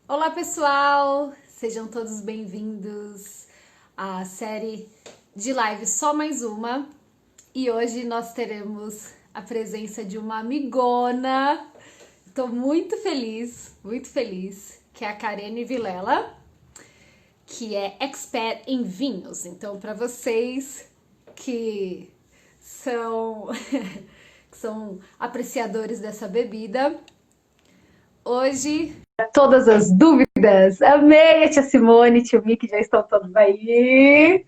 Olá, pessoal! Sejam todos bem-vindos à série de live Só Mais Uma. E hoje nós teremos a presença de uma amigona. Estou muito feliz, que é a Karene Vilela, que é expert em vinhos. Então, para vocês que são, que são apreciadores dessa bebida, hoje todas as dúvidas. Amei a tia Simone, tio Mickey, já estão todos aí.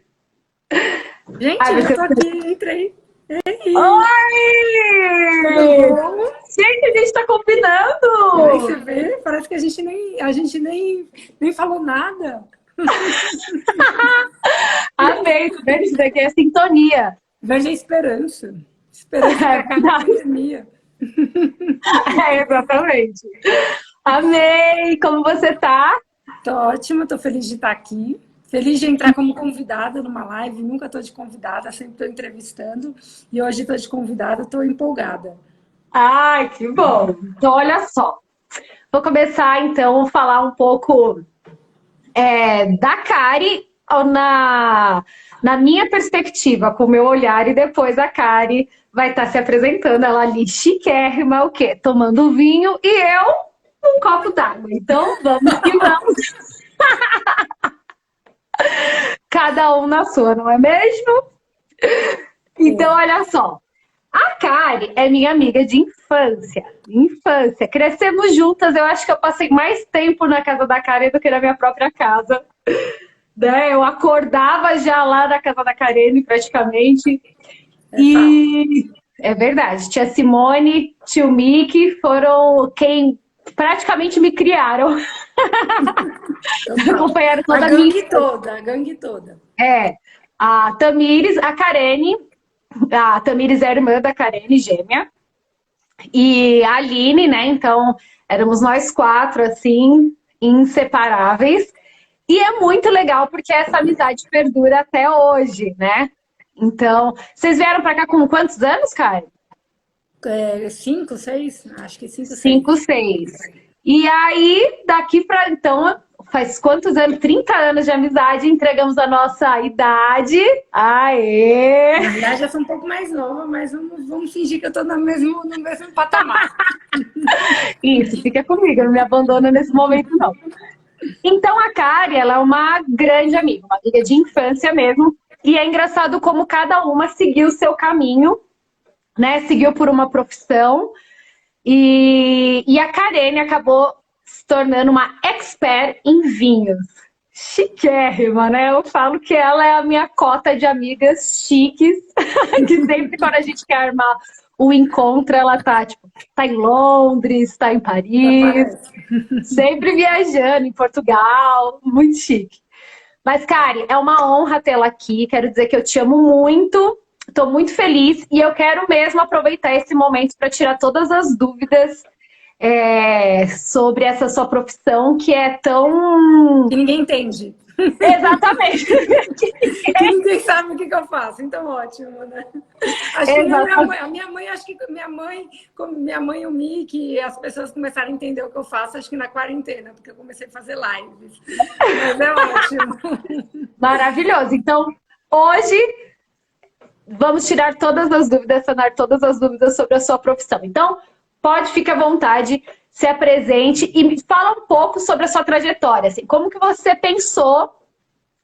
Gente, Ai, eu vai já ser... tô aqui, entrei. Ei, tudo Oi! bom? Gente, a gente tá Aí você combinando! vê, parece que a gente nem falou nada. Amei, tá vendo? Isso daqui é sintonia. Veja a esperança. Esperança que acaba a pandemia. É, exatamente. Amei! Como você tá? Tô ótima, tô feliz de estar aqui. Feliz de entrar como convidada numa live. Nunca tô de convidada, sempre tô entrevistando. E hoje tô de convidada, tô empolgada. Ai, que bom! Então, olha só. Vou começar, então, a falar um pouco da Kari na minha perspectiva, com o meu olhar, e depois a Kari vai estar se apresentando, ela ali chiquérrima, o quê? Tomando vinho e eu um copo d'água. Então vamos que vamos, cada um na sua, não é mesmo? Então, É. olha só. A Kari é minha amiga de infância. Infância. Crescemos juntas. Eu acho que eu passei mais tempo na casa da Kari do que na minha própria casa. Né? Eu acordava já lá na casa da Karine, praticamente. É fato. E é verdade, tia Simone, tio Mickey foram quem praticamente me criaram, Total. acompanharam A toda a minha gangue infância. toda, a gangue toda. É, a Tamires, a Tamires é a irmã da Karene, gêmea, e a Aline, né? Então, éramos nós quatro, assim, inseparáveis. E é muito legal porque essa amizade perdura até hoje, né? Então, vocês vieram para cá com quantos anos, cara? Cinco, seis? Acho que cinco, Cinco, seis. seis. E aí, daqui para então, faz quantos anos? 30 anos de amizade, entregamos a nossa idade. Aê! Na verdade, eu sou um pouco mais nova, mas vamos fingir que eu estou no mesmo patamar. Isso, fica comigo, não me abandona nesse momento, não. Então, a Kari, ela é uma grande amiga, uma amiga de infância mesmo. E é engraçado como cada uma seguiu o seu caminho, né? Seguiu por uma profissão. E a Karene acabou se tornando uma expert em vinhos. Chiquérrima, né? Eu falo que ela é a minha cota de amigas chiques, que sempre quando a gente quer armar o encontro, ela tá, tipo, tá em Londres, tá em Até Paris, parece. sempre viajando em Portugal, muito chique. Mas, Kari, é uma honra tê-la aqui. Quero dizer que eu te amo muito. Estou muito feliz e eu quero mesmo aproveitar esse momento para tirar todas as dúvidas sobre essa sua profissão que é tão. Que ninguém entende. Exatamente. Que ninguém sabe o que eu faço. Então, ótimo, né? Acho que nem a minha Exatamente. mãe. A minha mãe, acho que como minha mãe e o Mickey, as pessoas começaram a entender o que eu faço, acho que na quarentena, porque eu comecei a fazer lives. Mas é ótimo. Maravilhoso. Então, hoje vamos tirar todas as dúvidas, sanar todas as dúvidas sobre a sua profissão. Então, pode ficar à vontade, se apresente e me fala um pouco sobre a sua trajetória. Assim, como que você pensou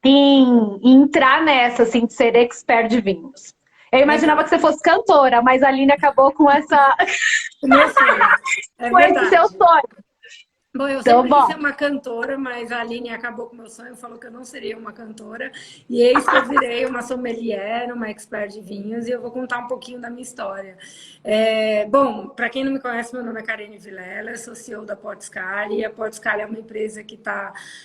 em entrar nessa, assim, de ser expert de vinhos? Eu imaginava que Legal. você fosse cantora, mas a Aline acabou com essa, O meu sonho. É com esse seu verdade. sonho. Bom, eu Então, sempre quis ser bom, uma cantora, mas a Aline acabou com o meu sonho, falou que eu não seria uma cantora. E eis que eu virei uma sommelier, uma expert de vinhos, e eu vou contar um pouquinho da minha história. Bom, para quem não me conhece, meu nome é Karene Vilela, eu sou CEO da Portscale, e a Portscale é uma empresa que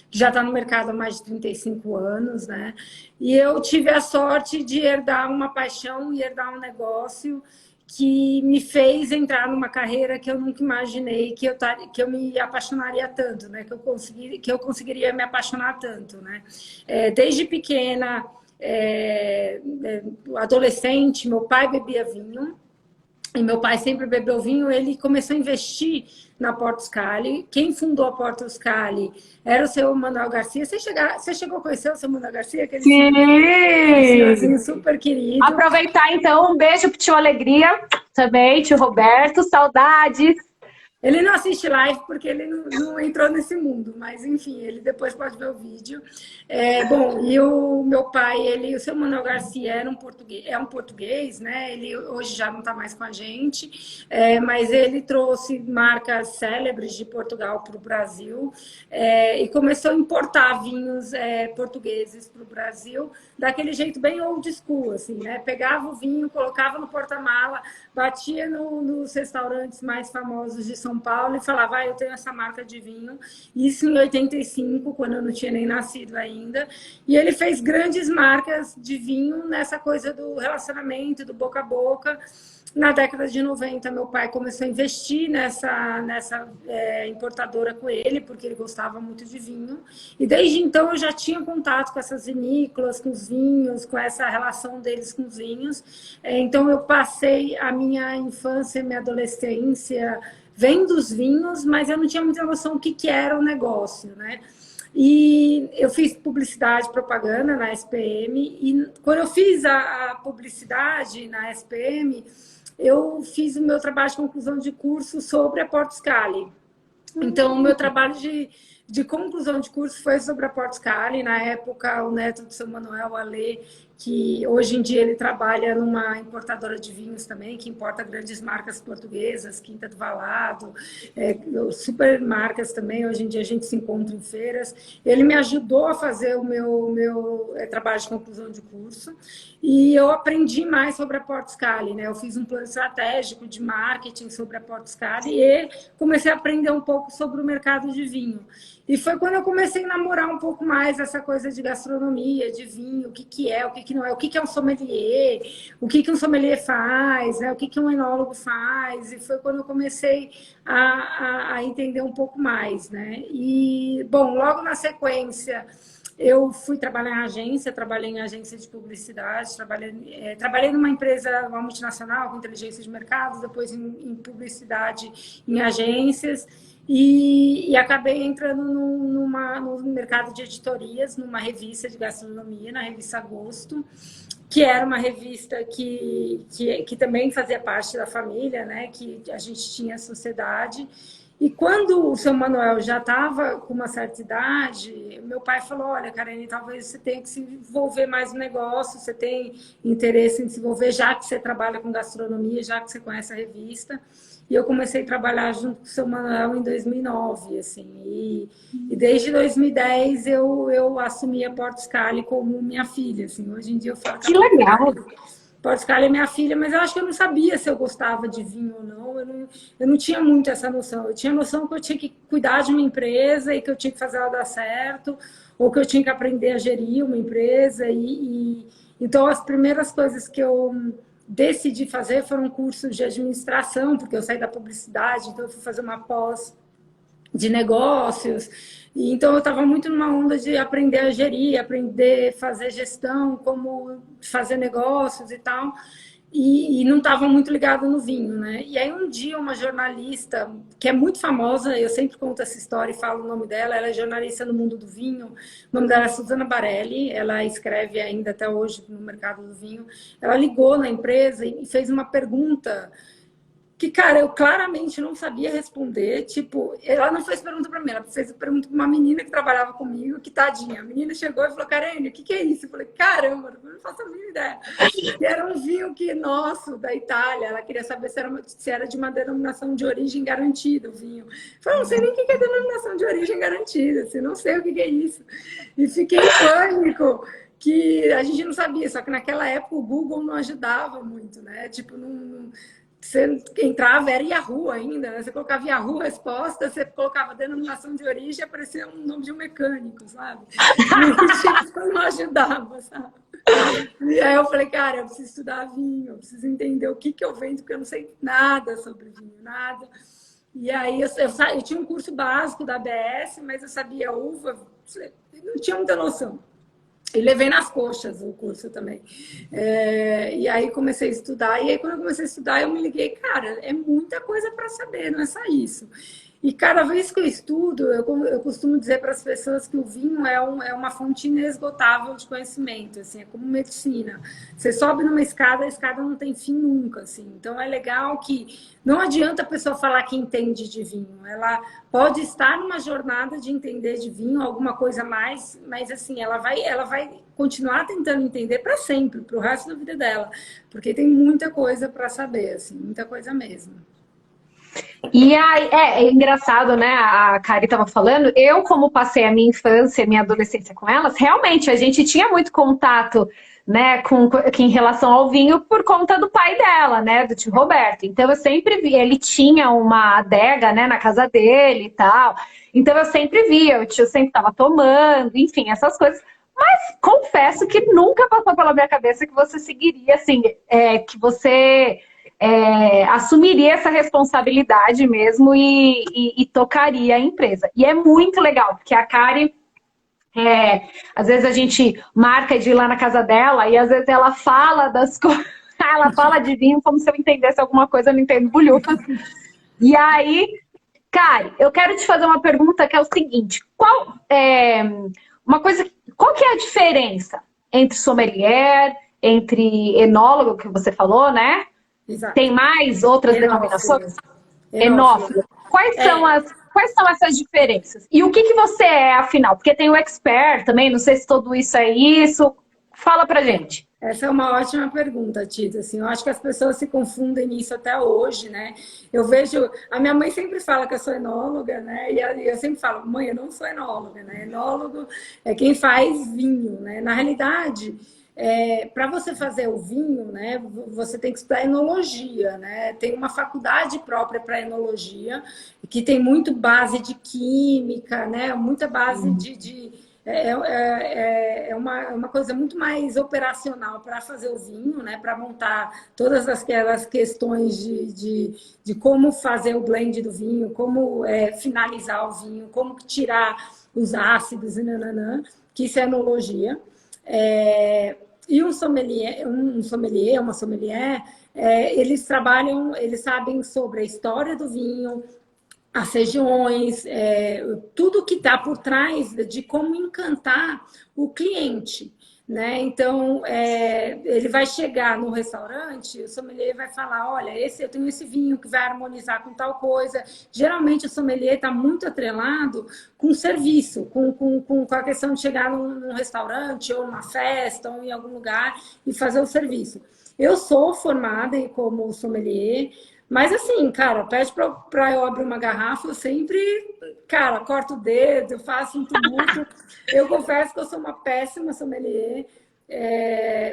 já está no mercado há mais de 35 anos, né? E eu tive a sorte de herdar uma paixão e herdar um negócio que me fez entrar numa carreira que eu nunca imaginei que eu me apaixonaria tanto, né? Que eu conseguiria me apaixonar tanto, né? Desde pequena, adolescente, meu pai bebia vinho. e meu pai sempre bebeu vinho, ele começou a investir na Porto Scali. Quem fundou a Porto Scali era o seu Manuel Garcia. Você chegou a conhecer o seu Manuel Garcia? Aquele Sim! senhorzinho super querido. Aproveitar então, um beijo pro tio Alegria também, tio Roberto, saudades. Ele não assiste live porque ele não entrou nesse mundo, mas enfim, ele depois pode ver o vídeo. Bom, e o meu pai, o seu Manuel Garcia é um português, né? Ele hoje já não está mais com a gente, mas ele trouxe marcas célebres de Portugal para o Brasil, e começou a importar vinhos portugueses para o Brasil, daquele jeito bem old school, assim, né? Pegava o vinho, colocava no porta-mala, batia nos restaurantes mais famosos de São Paulo e falava, eu tenho essa marca de vinho. Isso em 85, quando eu não tinha nem nascido ainda. E ele fez grandes marcas de vinho nessa coisa do relacionamento, do boca a boca. Na década de 90, meu pai começou a investir nessa importadora com ele, porque ele gostava muito de vinho. E desde então eu já tinha contato com essas vinícolas, com os vinhos, com essa relação deles com os vinhos. Então eu passei a minha infância e minha adolescência vendo os vinhos, mas eu não tinha muita noção do que era o negócio, né? E eu fiz publicidade, propaganda na SPM, e quando eu fiz a publicidade na SPM, eu fiz o meu trabalho de conclusão de curso sobre a Porto Scali. Então, o meu trabalho de conclusão de curso foi sobre a Porto Scali. Na época, o neto do seu Manuel Alê, que hoje em dia ele trabalha numa importadora de vinhos também, que importa grandes marcas portuguesas, Quinta do Valado, super marcas também. Hoje em dia a gente se encontra em feiras. Ele me ajudou a fazer o meu trabalho de conclusão de curso e eu aprendi mais sobre a Porto Scali, né? Eu fiz um plano estratégico de marketing sobre a Porto Scali e comecei a aprender um pouco sobre o mercado de vinho. E foi quando eu comecei a namorar um pouco mais essa coisa de gastronomia, de vinho, o que é, o que não é, o que é um sommelier, o que um sommelier faz, né? O que um enólogo faz. E foi quando eu comecei a entender um pouco mais, né? E, bom, logo na sequência, eu fui trabalhar em agência, trabalhei em agência de publicidade, trabalhei numa empresa, uma multinacional com inteligência de mercado, depois em publicidade em agências. E acabei entrando no mercado de editorias, numa revista de gastronomia, na revista Gosto, que era uma revista que também fazia parte da família, né? Que a gente tinha sociedade. E quando o seu Manuel já estava com uma certa idade, meu pai falou, olha, Karine, talvez você tenha que se envolver mais no negócio, você tem interesse em se envolver, já que você trabalha com gastronomia, já que você conhece a revista. E eu comecei a trabalhar junto com o seu Manuel em 2009, assim. E desde 2010 eu assumi a Porto Scali como minha filha, assim. Hoje em dia eu falo Que legal! Porto Scali é minha filha, mas eu acho que eu não sabia se eu gostava de vinho ou não. Eu não tinha muito essa noção. Eu tinha noção que eu tinha que cuidar de uma empresa e que eu tinha que fazer ela dar certo, ou que eu tinha que aprender a gerir uma empresa. Então, as primeiras coisas que eu decidi fazer foram cursos de administração, porque eu saí da publicidade, então eu fui fazer uma pós de negócios. E então eu estava muito numa onda de aprender a gerir, aprender a fazer gestão, como fazer negócios e tal. E não estava muito ligado no vinho, né? E aí um dia uma jornalista, que é muito famosa, eu sempre conto essa história e falo o nome dela, ela é jornalista no mundo do vinho, o nome dela é Suzana Barelli, ela escreve ainda até hoje no mercado do vinho. Ela ligou na empresa e fez uma pergunta que, cara, eu claramente não sabia responder. Tipo, ela não fez pergunta para mim, ela fez pergunta para uma menina que trabalhava comigo, que tadinha. A menina chegou e falou, Karine, o que é isso? Eu falei, caramba, eu não faço a mínima ideia. E era um vinho nosso, da Itália. Ela queria saber se era de uma denominação de origem garantida o vinho. Eu falei, não sei nem o que é denominação de origem garantida, assim, não sei o que é isso. E fiquei em pânico, que a gente não sabia, só que naquela época o Google não ajudava muito, né? Tipo, você entrava, era Yahoo ainda, né? Você colocava Yahoo resposta, você colocava denominação de origem, aparecia um nome de um mecânico, sabe? E tipo, não ajudava, sabe? E aí eu falei, cara, eu preciso estudar vinho, eu preciso entender o que eu vendo, porque eu não sei nada sobre vinho, nada. E aí eu tinha um curso básico da ABS, mas eu sabia uva, não tinha muita noção. E levei nas coxas o curso também. E aí comecei a estudar. E aí, quando eu comecei a estudar, eu me liguei, cara, é muita coisa para saber, não é só isso. E cada vez que eu estudo, eu costumo dizer para as pessoas que o vinho é uma fonte inesgotável de conhecimento, assim, é como medicina. Você sobe numa escada, a escada não tem fim nunca, assim. Então é legal que não adianta a pessoa falar que entende de vinho. Ela pode estar numa jornada de entender de vinho, alguma coisa a mais, mas assim, ela vai continuar tentando entender para sempre, para o resto da vida dela, porque tem muita coisa para saber, assim, muita coisa mesmo. E aí, é engraçado, né? A Kari estava falando, eu, como passei a minha infância, a minha adolescência com elas, realmente a gente tinha muito contato, né, em relação ao vinho por conta do pai dela, né, do tio Roberto. Então eu sempre vi, ele tinha uma adega, né, na casa dele e tal. Então eu sempre via, o tio sempre estava tomando, enfim, essas coisas. Mas confesso que nunca passou pela minha cabeça que você seguiria, assim, que você assumiria essa responsabilidade mesmo e tocaria a empresa. E é muito legal, porque a Kari, às vezes a gente marca de ir lá na casa dela e às vezes ela fala das coisas, ela fala de vinho como se eu entendesse alguma coisa, eu não entendo bolhufas. E aí, Kari, eu quero te fazer uma pergunta que é o seguinte, qual que é a diferença entre sommelier, entre enólogo, que você falou, né? Exato. Tem mais outras denominações? Enófilo. Quais são essas diferenças? E o que você é, afinal? Porque tem o expert também, não sei se tudo isso é isso. Fala pra gente. Essa é uma ótima pergunta, Tita. Assim, eu acho que as pessoas se confundem nisso até hoje, né? Eu vejo... A minha mãe sempre fala que eu sou enóloga, né? E eu sempre falo, mãe, eu não sou enóloga, né? Enólogo é quem faz vinho, né? Na realidade... para você fazer o vinho, né, você tem que estudar enologia, né? Tem uma faculdade própria para enologia, que tem muito base de química, né? Muita base é uma coisa muito mais operacional para fazer o vinho, né? Para montar todas aquelas questões de como fazer o blend do vinho, como finalizar o vinho, como tirar os ácidos e nananã, que isso é enologia. E um sommelier, uma sommelier, eles trabalham, eles sabem sobre a história do vinho, as regiões, tudo que está por trás de como encantar o cliente. Né? Então, ele vai chegar no restaurante, o sommelier vai falar, olha, eu tenho esse vinho que vai harmonizar com tal coisa. Geralmente, o sommelier está muito atrelado com o serviço, com a questão de chegar num restaurante, ou numa festa, ou em algum lugar, e fazer o serviço. Eu sou formada como sommelier, mas assim, cara, pede pra eu abrir uma garrafa, eu sempre, cara, corto o dedo, faço um tumulto. Eu confesso que eu sou uma péssima sommelier.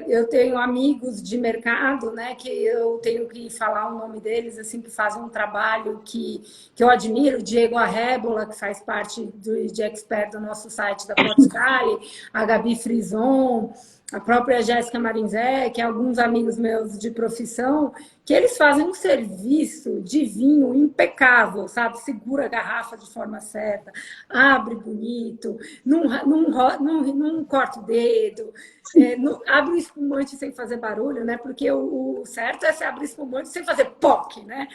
Eu tenho amigos de mercado, né, que eu tenho que falar o nome deles, assim, que fazem um trabalho que eu admiro. O Diego Arrébola, que faz parte de expert do nosso site da Portugal, a Gabi Frison, a própria Jéssica Marinzé, que é alguns amigos meus de profissão, que eles fazem um serviço de vinho impecável, sabe? Segura a garrafa de forma certa, abre bonito, não corta o dedo, abre o espumante sem fazer barulho, né? Porque o certo é você abrir espumante sem fazer POC, né?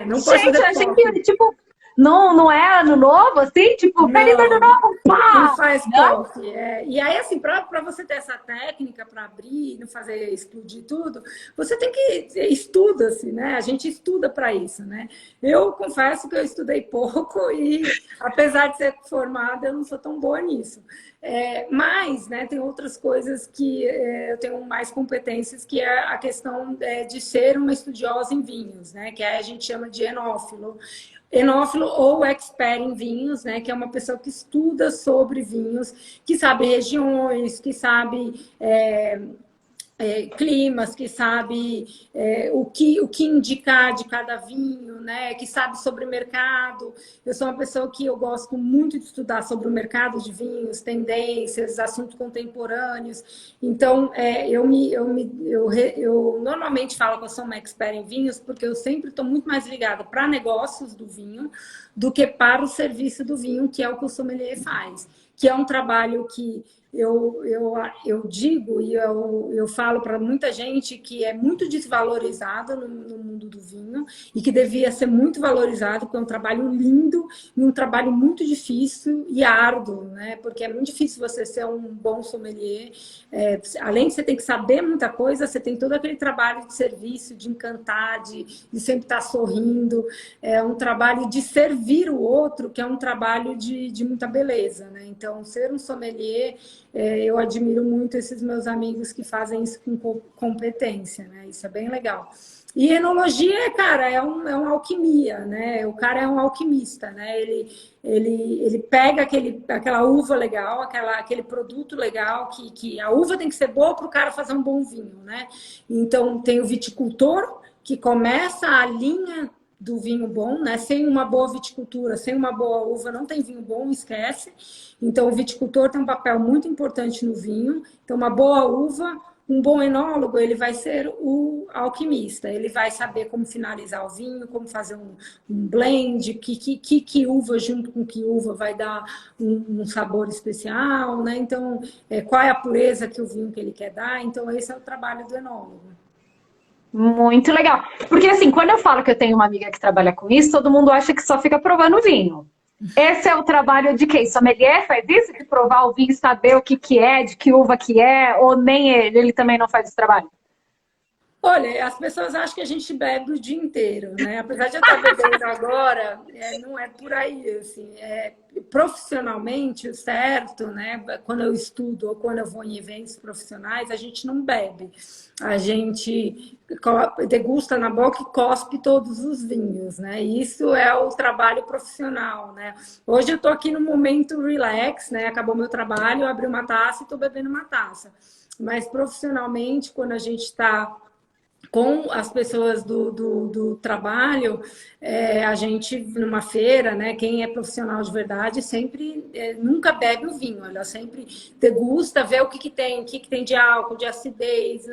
Não pode Gente, fazer eu achei POC. que, tipo, não é ano novo, assim? Tipo, feliz ano novo, pá! Não faz POC. E aí, assim, para você ter essa técnica para abrir, não fazer explodir tudo, você tem que estuda-se, né? A gente estuda para isso, né? Eu confesso que eu estudei pouco e, apesar de ser formada, eu não sou tão boa nisso. Mas, né, tem outras coisas que eu tenho mais competências, que é a questão de ser uma estudiosa em vinhos, né? Que a gente chama de enófilo. Enófilo ou expert em vinhos, né? Que é uma pessoa que estuda sobre vinhos, que sabe regiões, que sabe climas, que sabe o que indicar de cada vinho, né? Que sabe sobre mercado. Eu sou uma pessoa que eu gosto muito de estudar sobre o mercado de vinhos, tendências, assuntos contemporâneos. Então, eu normalmente falo que eu sou uma expert em vinhos, porque eu sempre estou muito mais ligada para negócios do vinho do que para o serviço do vinho, que é o que o sommelier faz. Que é um trabalho que eu digo e eu falo para muita gente que é muito desvalorizado no mundo do vinho e que devia ser muito valorizado, porque é um trabalho lindo e um trabalho muito difícil e árduo, né? Porque é muito difícil você ser um bom sommelier. Além de você ter que saber muita coisa, você tem todo aquele trabalho de serviço, de encantar, de sempre estar sorrindo. É um trabalho de servir o outro, que é um trabalho de muita beleza, né? Então, ser um sommelier, eu admiro muito esses meus amigos que fazem isso com competência, né? Isso é bem legal. E enologia, cara, é uma alquimia, né? O cara é um alquimista, né? Ele pega aquela uva legal, aquele produto legal, que a uva tem que ser boa para o cara fazer um bom vinho, né? Então, tem o viticultor, que começa a linha do vinho bom, né? Sem uma boa viticultura, sem uma boa uva, não tem vinho bom, esquece. Então, o viticultor tem um papel muito importante no vinho. Então, uma boa uva, um bom enólogo, ele vai ser o alquimista. Ele vai saber como finalizar o vinho, como fazer um blend, que uva junto com que uva vai dar um sabor especial, né? Então, qual é a pureza que o vinho que ele quer dar. Então, esse é o trabalho do enólogo. Muito legal. Porque assim, quando eu falo que eu tenho uma amiga que trabalha com isso, todo mundo acha que só fica provando vinho. Esse é o trabalho de quem? Sommelier faz isso? De provar o vinho, saber o que é, de que uva que é, ou nem ele também não faz esse trabalho? Olha, as pessoas acham que a gente bebe o dia inteiro, né? Apesar de eu estar bebendo agora, não é por aí, assim. Profissionalmente, o certo, né? Quando eu estudo ou quando eu vou em eventos profissionais, a gente não bebe. A gente degusta na boca e cospe todos os vinhos, né? Isso é o trabalho profissional, né? Hoje eu estou aqui no momento relax, né? Acabou meu trabalho, eu abri uma taça e estou bebendo uma taça. Mas profissionalmente, quando a gente está com as pessoas do trabalho, a gente, numa feira, né, quem é profissional de verdade, sempre, nunca bebe o vinho, ela sempre degusta, vê o que tem de álcool, de acidez,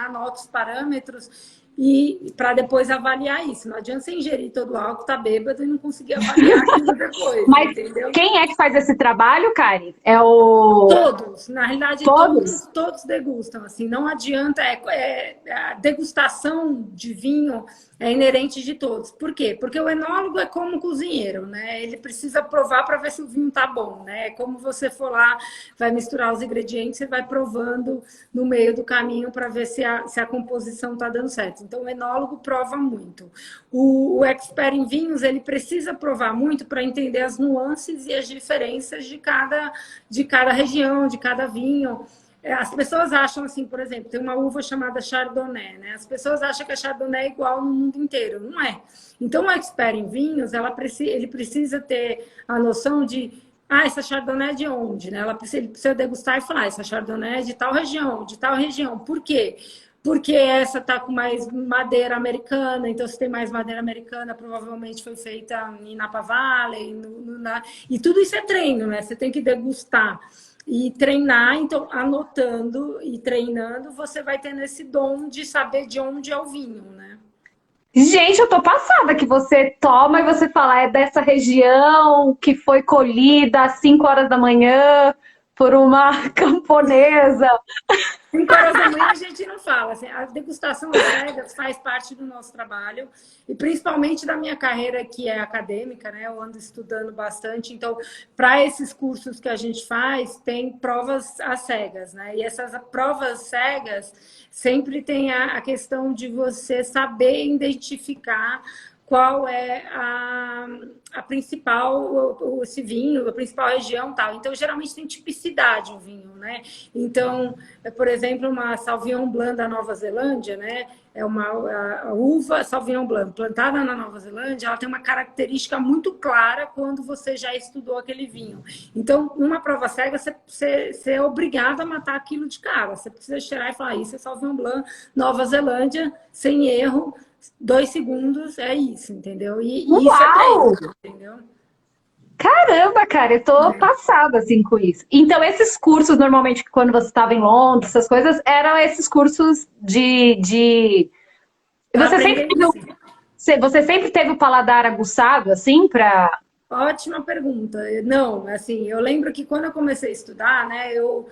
anota os parâmetros, e para depois avaliar isso. Não adianta você ingerir todo o álcool, tá bêbado e não conseguir avaliar aquilo depois, Mas entendeu? quem é que faz esse trabalho, Kari? É o... Todos, na realidade, Todos? todos degustam, assim, não adianta, a degustação de vinho é inerente de todos. Por quê? Porque o enólogo é como um cozinheiro, né? Ele precisa provar para ver se o vinho tá bom, né? É como você for lá, vai misturar os ingredientes, você vai provando no meio do caminho para ver se a composição tá dando certo. Então, o enólogo prova muito. O expert em vinhos, ele precisa provar muito para entender as nuances e as diferenças de cada região, de cada vinho. As pessoas acham assim, por exemplo, tem uma uva chamada Chardonnay, né? As pessoas acham que a Chardonnay é igual no mundo inteiro, não é. Então, o expert em vinhos, ele precisa ter a noção de essa Chardonnay é de onde, né? Ele precisa degustar e falar, essa Chardonnay é de tal região, de tal região. Por quê? Porque essa está com mais madeira americana, então se tem mais madeira americana, provavelmente foi feita em Napa Valley, e tudo isso é treino, né? Você tem que degustar e treinar, então anotando e treinando, você vai tendo esse dom de saber de onde é o vinho, né? Gente, eu tô passada que você toma e você fala, é dessa região que foi colhida às 5 horas da manhã por uma camponesa. 5 horas da manhã a gente não fala. Assim, a degustação às cegas faz parte do nosso trabalho e principalmente da minha carreira que é acadêmica, né? Eu ando estudando bastante. Então, para esses cursos que a gente faz, tem provas às cegas, né? E essas provas cegas sempre tem a questão de você saber identificar qual é a principal, esse vinho, a principal região tal. Então, geralmente tem tipicidade o vinho, né? Então, por exemplo, uma Sauvignon Blanc da Nova Zelândia, né? É a uva Sauvignon Blanc plantada na Nova Zelândia, ela tem uma característica muito clara quando você já estudou aquele vinho. Então, numa prova cega, você é obrigado a matar aquilo de cara. Você precisa cheirar e falar, isso é Sauvignon Blanc, Nova Zelândia, sem erro, 2 segundos, é isso, entendeu? E isso é treino, entendeu? Caramba, cara, eu tô passada assim com isso. Então, esses cursos, normalmente, quando você estava em Londres, essas coisas, eram esses cursos de... Você sempre teve o paladar aguçado, assim, pra Ótima pergunta. Não, assim, eu lembro que quando eu comecei a estudar, né, eu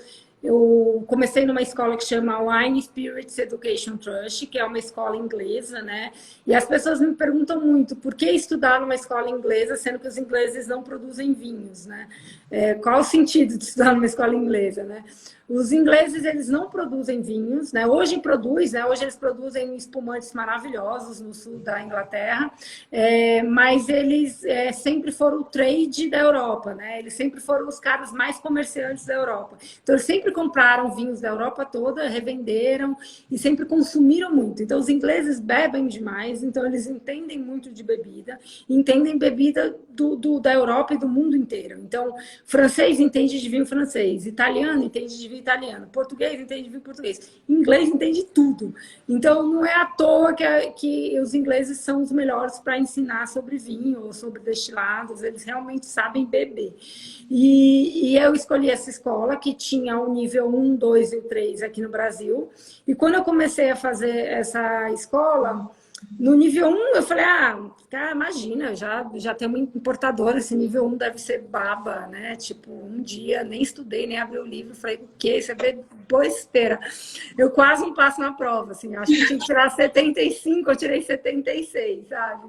comecei numa escola que chama Wine Spirits Education Trust, que é uma escola inglesa, né? E as pessoas me perguntam muito por que estudar numa escola inglesa, sendo que os ingleses não produzem vinhos, né? Qual o sentido de estudar numa escola inglesa, né? Os ingleses, eles não produzem vinhos, né? Hoje produz, né? Hoje eles produzem espumantes maravilhosos no sul da Inglaterra, mas eles sempre foram o trade da Europa, né? Eles sempre foram os caras mais comerciantes da Europa. Então, eles sempre compraram vinhos da Europa toda, revenderam e sempre consumiram muito. Então, os ingleses bebem demais, então eles entendem muito de bebida, entendem bebida da Europa e do mundo inteiro. Então, francês entende de vinho francês, italiano entende de vinho italiano, português entende de vinho português, inglês entende tudo. Então, não é à toa que os ingleses são os melhores para ensinar sobre vinho ou sobre destilados, eles realmente sabem beber. E eu escolhi essa escola que tinha o nível 1, 2 e o 3 aqui no Brasil. E quando eu comecei a fazer essa escola, no nível 1, eu falei, cara, imagina, já tem uma importadora, esse nível 1 deve ser baba, né? Tipo, um dia, nem estudei, nem abri o livro, falei, o quê? Isso é besteira. Eu quase não passo na prova, assim, acho que tinha que tirar 75, eu tirei 76, sabe?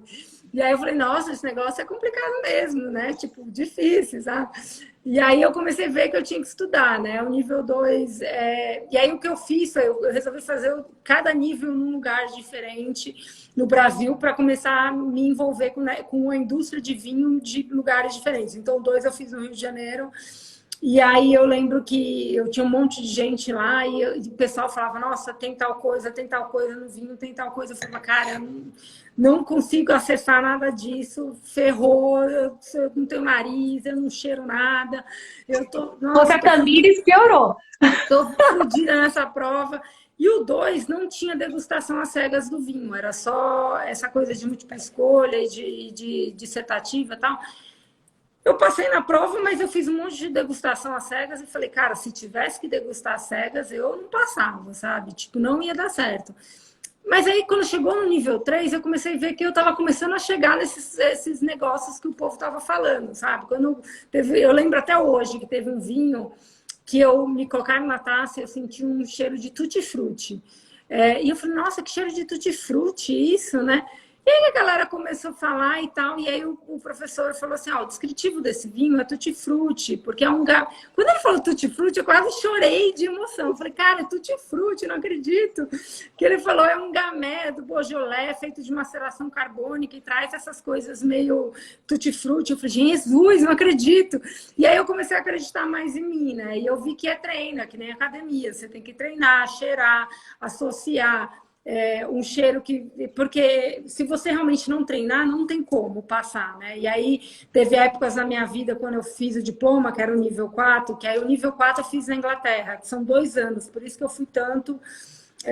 E aí eu falei, nossa, esse negócio é complicado mesmo, né? Tipo, difícil, sabe? E aí eu comecei a ver que eu tinha que estudar, né? O nível 2. E aí o que eu fiz foi, eu resolvi fazer cada nível num lugar diferente no Brasil para começar a me envolver com a indústria de vinho de lugares diferentes. Então, o 2 eu fiz no Rio de Janeiro. E aí eu lembro que eu tinha um monte de gente lá e o pessoal falava, nossa, tem tal coisa no vinho, tem tal coisa. Eu falava, cara, eu não consigo acessar nada disso, ferrou, eu não tenho nariz, eu não cheiro nada. Nossa, a Tamires piorou. Tô fodida nessa prova. E o 2 não tinha degustação às cegas do vinho, era só essa coisa de múltipla escolha e de dissertativa e tal. Eu passei na prova, mas eu fiz um monte de degustação às cegas e falei, cara, se tivesse que degustar às cegas, eu não passava, sabe? Tipo, não ia dar certo. Mas aí, quando chegou no nível 3, eu comecei a ver que eu estava começando a chegar nesses negócios que o povo estava falando, sabe? Eu lembro até hoje que teve um vinho que eu me colocaram na taça e eu senti um cheiro de tutti-frutti. E eu falei, nossa, que cheiro de tutti-frutti isso, né? E aí a galera começou a falar e tal, e aí o professor falou assim, o descritivo desse vinho é tutti-frutti, porque é um... Quando ele falou tutti-frutti, eu quase chorei de emoção. Eu falei, cara, é tutti-frutti, não acredito. Que ele falou, é um gamay do Beaujolais, feito de maceração carbônica, e traz essas coisas meio tutti-frutti. Eu falei, Jesus, não acredito. E aí eu comecei a acreditar mais em mim, né? E eu vi que é treino, é que nem academia. Você tem que treinar, cheirar, associar... um cheiro que... Porque se você realmente não treinar, não tem como passar, né? E aí, teve épocas na minha vida, quando eu fiz o diploma, que era o nível 4, que aí o nível 4 eu fiz na Inglaterra, que são 2 anos, por isso que eu fui tanto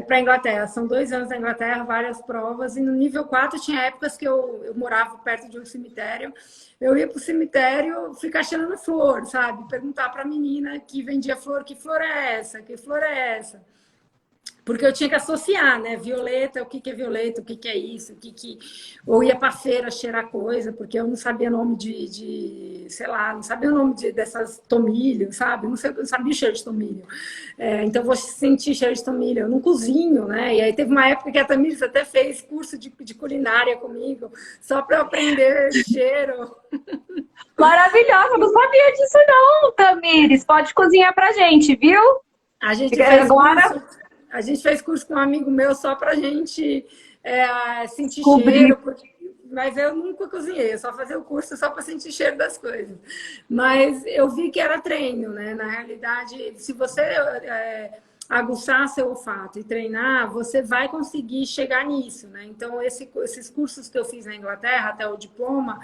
para a Inglaterra. São 2 anos na Inglaterra, várias provas, e no nível 4 tinha épocas que eu morava perto de um cemitério, eu ia para o cemitério ficar cheirando flor, sabe? Perguntar para a menina que vendia flor, que flor é essa? Que flor é essa? Porque eu tinha que associar, né? Violeta, o que é violeta, o que é isso, ou ia para feira cheirar coisa, porque eu não sabia nome sei lá, não sabia o nome dessas tomilho, sabe? Não sabia o cheiro de tomilho. Então, vou sentir cheiro de tomilho. Eu não cozinho, né? E aí teve uma época que a Tamires até fez curso de culinária comigo, só para eu aprender cheiro. Maravilhosa, não sabia disso não, Tamires. Pode cozinhar pra gente, viu? A gente fez curso com um amigo meu só pra gente sentir cheiro, mas eu nunca cozinhei, eu só fazia o curso só para sentir cheiro das coisas. Mas eu vi que era treino, né? Na realidade, se você aguçar seu olfato e treinar, você vai conseguir chegar nisso, né? Então, esses cursos que eu fiz na Inglaterra, até o diploma,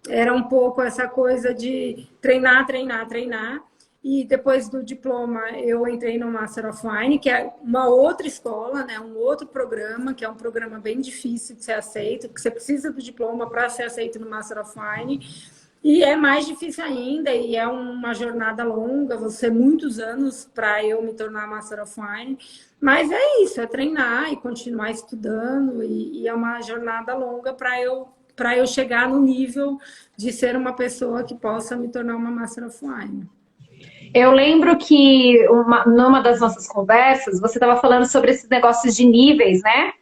era um pouco essa coisa de treinar, treinar, treinar. E depois do diploma, eu entrei no Master of Wine, que é uma outra escola, né? Um outro programa, que é um programa bem difícil de ser aceito, porque você precisa do diploma para ser aceito no Master of Wine. E é mais difícil ainda, e é uma jornada longa, vão ser muitos anos para eu me tornar Master of Wine. Mas é isso, é treinar e continuar estudando, e é uma jornada longa para eu para eu chegar no nível de ser uma pessoa que possa me tornar uma Master of Wine. Eu lembro que numa das nossas conversas, você estava falando sobre esses negócios de níveis, né?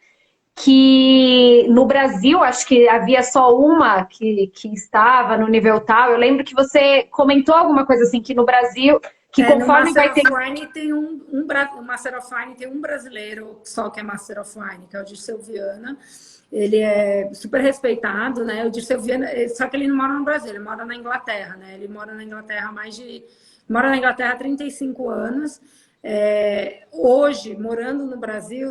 Que no Brasil, acho que havia só uma que estava no nível tal. Eu lembro que você comentou alguma coisa assim, que no Brasil, que conforme vai ter... No Master of Wine tem um brasileiro só que é Master of Wine, que é o Dirceu Viana. Ele é super respeitado, né? O Dirceu Viana, só que ele não mora no Brasil, ele mora na Inglaterra, né? Ele mora na Inglaterra mora na Inglaterra há 35 anos. Hoje, morando no Brasil,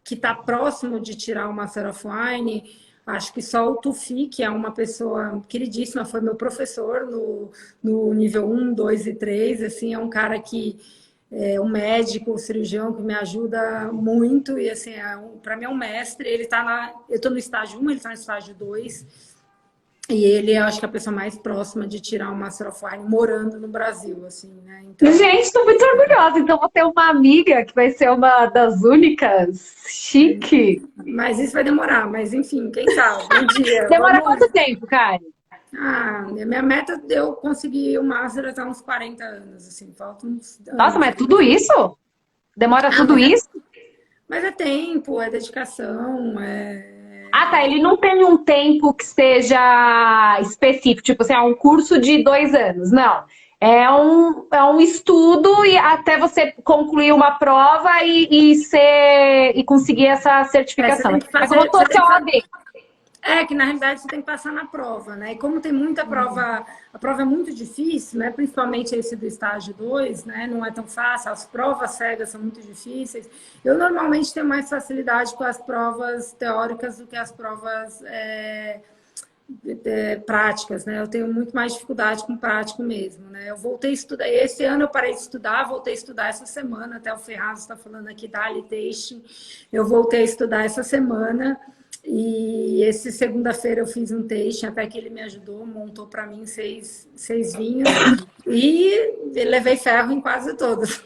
que está próximo de tirar o Master of Wine, acho que só o Tufi, que é uma pessoa queridíssima, foi meu professor no nível 1, 2 e 3, assim, é um cara que um médico, um cirurgião que me ajuda muito e assim, para mim é um mestre. Ele tá eu estou no estágio 1, ele está no estágio 2. E ele, eu acho que é a pessoa mais próxima de tirar o Master of Wine morando no Brasil, assim, né? Então... Gente, estou muito orgulhosa. Então, vou ter uma amiga que vai ser uma das únicas. Chique. Mas isso vai demorar, mas enfim, quem sabe? Um dia. Demora quanto tempo, Kari? Minha meta é eu conseguir o Master até uns 40 anos, assim, falta uns anos. Nossa, mas é tudo isso? Demora tudo isso? Mas é tempo, é dedicação, Ah, tá. Ele não tem um tempo que seja específico, tipo assim, um curso de 2 anos. Não. É um estudo e até você concluir uma prova e conseguir essa certificação. É como se fosse a OAB. Que na realidade você tem que passar na prova, né? E como tem muita prova, a prova é muito difícil, né? Principalmente esse do estágio 2, né? Não é tão fácil, as provas cegas são muito difíceis. Eu normalmente tenho mais facilidade com as provas teóricas do que as provas práticas, né? Eu tenho muito mais dificuldade com prático mesmo, né? Eu voltei a estudar, esse ano eu parei de estudar, voltei a estudar essa semana, até o Ferraz está falando aqui da Ali Tasting, eu voltei a estudar essa semana. E esse segunda-feira eu fiz um tasting, até que ele me ajudou, montou para mim 6 vinhos e levei ferro em quase todos.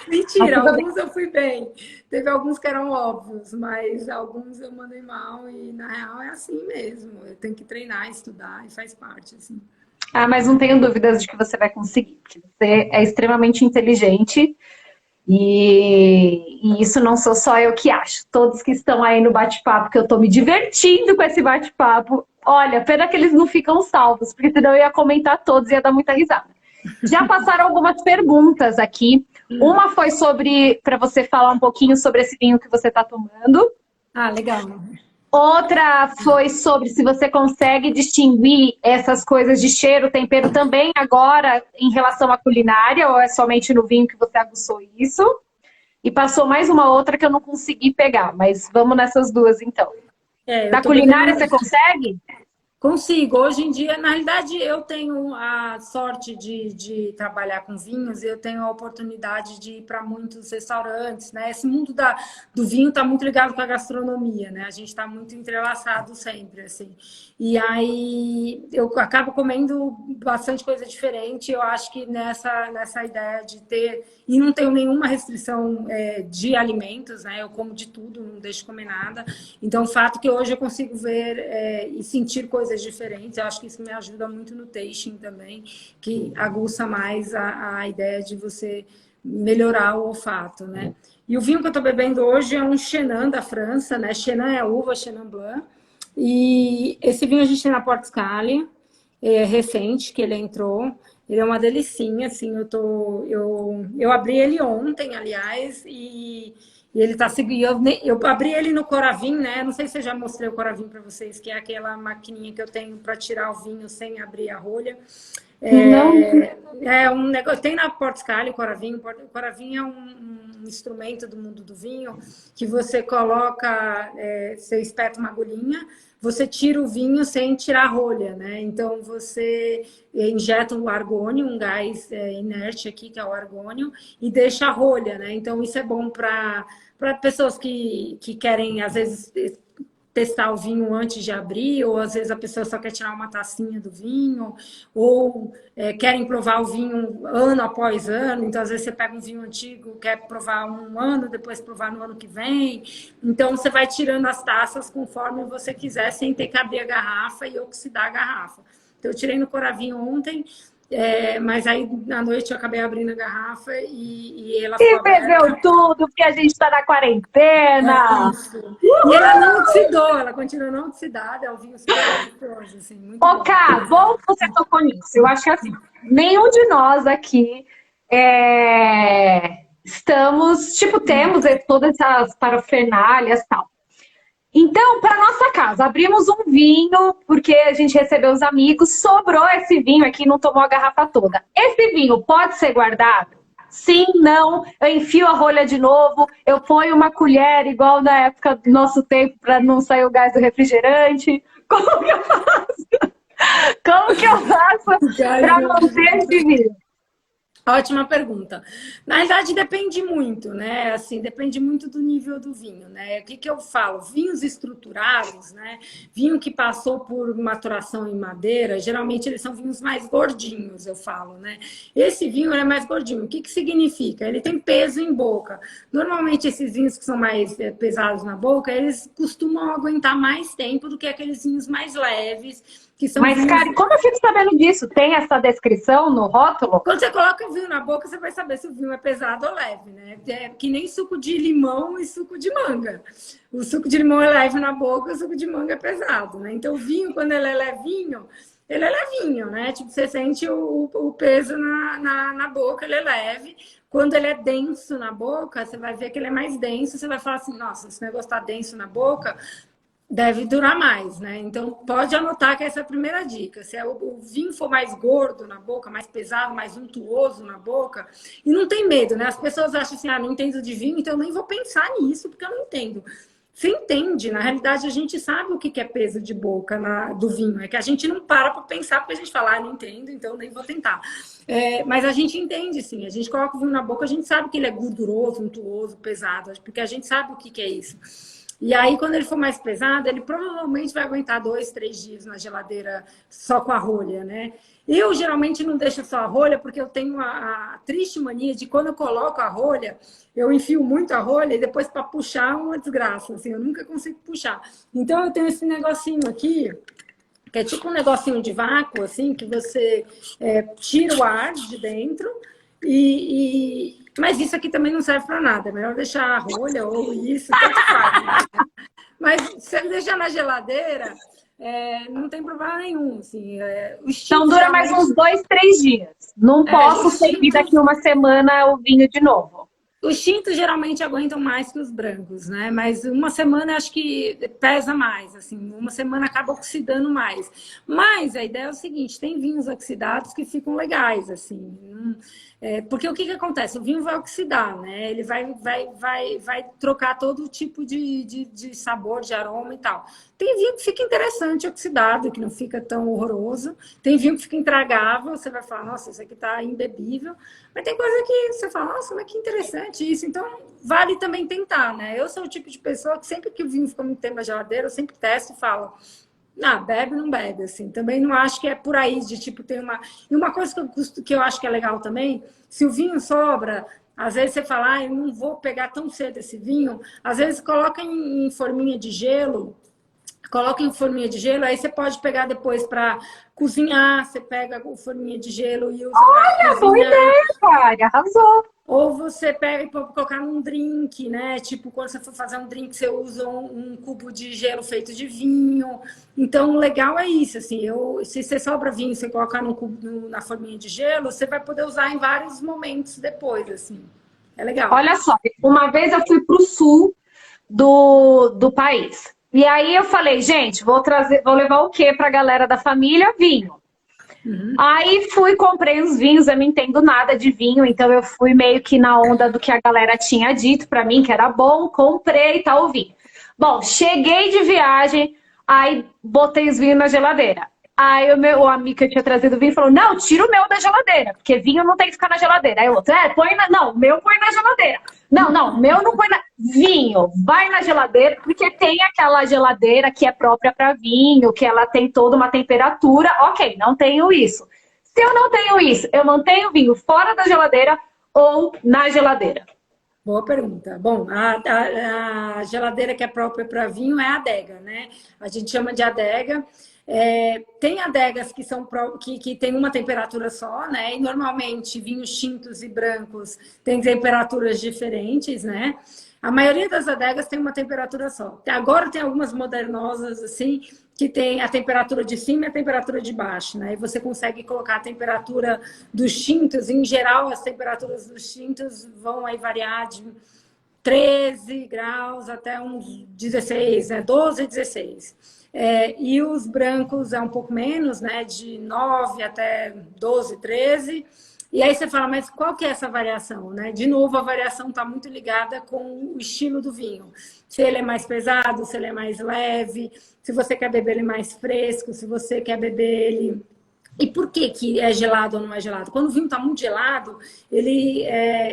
Mentira, alguns eu fui bem. Teve alguns que eram óbvios, mas alguns eu mandei mal e na real é assim mesmo. Eu tenho que treinar, estudar e faz parte, assim. Mas não tenho dúvidas de que você vai conseguir, porque você é extremamente inteligente. E isso não sou só eu que acho. Todos que estão aí no bate-papo, que eu tô me divertindo com esse bate-papo. Olha, pena que eles não ficam salvos, porque senão eu ia comentar todos e ia dar muita risada. Já passaram algumas perguntas aqui. Uma foi para você falar um pouquinho sobre esse vinho que você está tomando. Legal. Outra foi sobre se você consegue distinguir essas coisas de cheiro, tempero também agora em relação à culinária, ou é somente no vinho que você aguçou isso? E passou mais uma outra que eu não consegui pegar, mas vamos nessas duas então. Da culinária você consegue? Consigo. Hoje em dia, na realidade, eu tenho a sorte de trabalhar com vinhos, eu tenho a oportunidade de ir para muitos restaurantes, né? Esse mundo do vinho está muito ligado com a gastronomia, né? A gente está muito entrelaçado sempre, assim. E aí eu acabo comendo bastante coisa diferente. Eu acho que nessa ideia de ter... E não tenho nenhuma restrição de alimentos, né? Eu como de tudo, não deixo de comer nada. Então, o fato que hoje eu consigo ver e sentir coisas diferentes, eu acho que isso me ajuda muito no tasting também, que aguça mais a ideia de você melhorar o olfato, né? E o vinho que eu estou bebendo hoje é um Chenin da França, né? Chenin é a uva, Chenin Blanc. E esse vinho a gente tem na Portscale, recente, que ele entrou. Ele é uma delicinha, assim, eu abri ele ontem, aliás, e ele tá seguindo. Eu abri ele no Coravin, né? Não sei se eu já mostrei o Coravin para vocês, que é aquela maquininha que eu tenho para tirar o vinho sem abrir a rolha. É um negócio. Tem na Portscale o Coravin. O Coravin é um instrumento do mundo do vinho que você coloca, você espeta uma agulhinha, você tira o vinho sem tirar a rolha, né? Então você injeta o argônio, um gás inerte aqui, que é o argônio, e deixa a rolha, né? Então isso é bom para pessoas que querem, às vezes, testar o vinho antes de abrir, ou às vezes a pessoa só quer tirar uma tacinha do vinho, ou querem provar o vinho ano após ano, então às vezes você pega um vinho antigo, quer provar um ano, depois provar no ano que vem. Então você vai tirando as taças conforme você quiser, sem ter que abrir a garrafa e oxidar a garrafa. Então eu tirei no Coravinho ontem, mas aí à noite eu acabei abrindo a garrafa e ela ficou bebeu aberta. tudo, porque a gente está na quarentena. Isso. E ela não oxidou, ela continua não oxidada, é um vinho super gostoso, assim, muito bom. Bom que você tocou nisso. Eu acho que assim, nenhum de nós aqui estamos, temos todas essas parafernálias e tal. Então, para nossa casa, abrimos um vinho, porque a gente recebeu os amigos, sobrou esse vinho aqui, não tomou a garrafa toda. Esse vinho pode ser guardado? Sim, não, eu enfio a rolha de novo, eu ponho uma colher, igual na época do nosso tempo, para não sair o gás do refrigerante. Como que eu faço? Como que eu faço para manter esse vinho? Ótima pergunta. Na verdade, depende muito, né? Assim, depende muito do nível do vinho, né? O que eu falo? Vinhos estruturados, né? Vinho que passou por maturação em madeira, geralmente eles são vinhos mais gordinhos, eu falo, né? Esse vinho é mais gordinho. O que significa? Ele tem peso em boca. Normalmente, esses vinhos que são mais pesados na boca, eles costumam aguentar mais tempo do que aqueles vinhos mais leves. Mas, cara, como eu fico sabendo disso? Tem essa descrição no rótulo? Quando você coloca o vinho na boca, você vai saber se o vinho é pesado ou leve, né? É que nem suco de limão e suco de manga. O suco de limão é leve na boca, o suco de manga é pesado, né? Então, o vinho, quando ele é levinho, né? Tipo, você sente o peso na boca, ele é leve. Quando ele é denso na boca, você vai ver que ele é mais denso. Você vai falar assim, nossa, esse negócio tá denso na boca, deve durar mais, né? Então, pode anotar que essa é a primeira dica. Se o vinho for mais gordo na boca, mais pesado, mais untuoso na boca, e não tem medo, né? As pessoas acham assim, não entendo de vinho, então eu nem vou pensar nisso, porque eu não entendo. Você entende, na realidade a gente sabe o que é peso de boca do vinho, é que a gente não para pensar, porque a gente fala, não entendo, então nem vou tentar. Mas a gente entende, sim, a gente coloca o vinho na boca, a gente sabe que ele é gorduroso, untuoso, pesado, porque a gente sabe o que é isso. E aí, quando ele for mais pesado, ele provavelmente vai aguentar 2, 3 dias na geladeira só com a rolha, né? Eu, geralmente, não deixo só a rolha, porque eu tenho a triste mania de, quando eu coloco a rolha, eu enfio muito a rolha e depois, para puxar, é uma desgraça, assim, eu nunca consigo puxar. Então, eu tenho esse negocinho aqui, que é tipo um negocinho de vácuo, assim, que você tira o ar de dentro Mas isso aqui também não serve para nada. É melhor deixar a rolha ou isso, tanto faz. Né? Mas se você deixar na geladeira, não tem problema nenhum. Assim, então dura mais uns 2, 3 dias. Não posso servir daqui uma semana o vinho de novo. Os tintos geralmente aguentam mais que os brancos, né? Mas uma semana acho que pesa mais, assim, uma semana acaba oxidando mais. Mas a ideia é o seguinte, tem vinhos oxidados que ficam legais, assim. Porque o que acontece? O vinho vai oxidar, né? Ele vai trocar todo tipo de sabor, de aroma e tal. Tem vinho que fica interessante oxidado, que não fica tão horroroso. Tem vinho que fica intragável, você vai falar, nossa, isso aqui tá imbebível. Mas tem coisa que você fala, nossa, mas que interessante isso. Então, vale também tentar, né? Eu sou o tipo de pessoa que sempre que o vinho fica muito tempo na geladeira, eu sempre testo e falo, bebe ou não bebe, assim. Também não acho que é por aí de, tipo, ter uma... E uma coisa que eu acho que é legal também, se o vinho sobra, às vezes você fala, eu não vou pegar tão cedo esse vinho, às vezes coloca em forminha de gelo, aí você pode pegar depois para cozinhar, você pega a forminha de gelo e usa para cozinhar. Boa ideia, cara, arrasou. Ou você pega e pode colocar num drink, né? Tipo, quando você for fazer um drink, você usa um cubo de gelo feito de vinho. Então, o legal é isso, assim, se você sobra vinho, você colocar na forminha de gelo, você vai poder usar em vários momentos depois, assim. É legal. Olha só, uma vez eu fui pro sul do país. E aí eu falei, gente, vou levar o quê pra galera da família? Vinho. Aí comprei os vinhos, eu não entendo nada de vinho, então eu fui meio que na onda do que a galera tinha dito pra mim, que era bom, comprei e tal o vinho. Bom, cheguei de viagem, aí botei os vinhos na geladeira. Aí o amigo que eu tinha trazido vinho falou, não, tira o meu da geladeira, porque vinho não tem que ficar na geladeira. Aí o outro, não, o meu põe na geladeira. Não, meu não põe na... Vinho, vai na geladeira, porque tem aquela geladeira que é própria para vinho, que ela tem toda uma temperatura. Ok, não tenho isso. Se eu não tenho isso, eu mantenho o vinho fora da geladeira ou na geladeira? Boa pergunta. Bom, a geladeira que é própria para vinho é a adega, né? A gente chama de adega. Tem adegas que são que tem uma temperatura só, né? E normalmente vinhos tintos e brancos têm temperaturas diferentes, né? A maioria das adegas tem uma temperatura só. Agora tem algumas modernosas assim que tem a temperatura de cima e a temperatura de baixo, né? E você consegue colocar a temperatura dos tintos. Em geral, as temperaturas dos tintos vão aí variar de 13 graus até uns 16, né? 12, 16. E os brancos é um pouco menos, né? De 9 até 12, 13. E aí você fala, mas qual que é essa variação, né? De novo, a variação está muito ligada com o estilo do vinho. Se ele é mais pesado, se ele é mais leve, se você quer beber ele mais fresco, se você quer beber ele... E por que que é gelado ou não é gelado? Quando o vinho está muito gelado, ele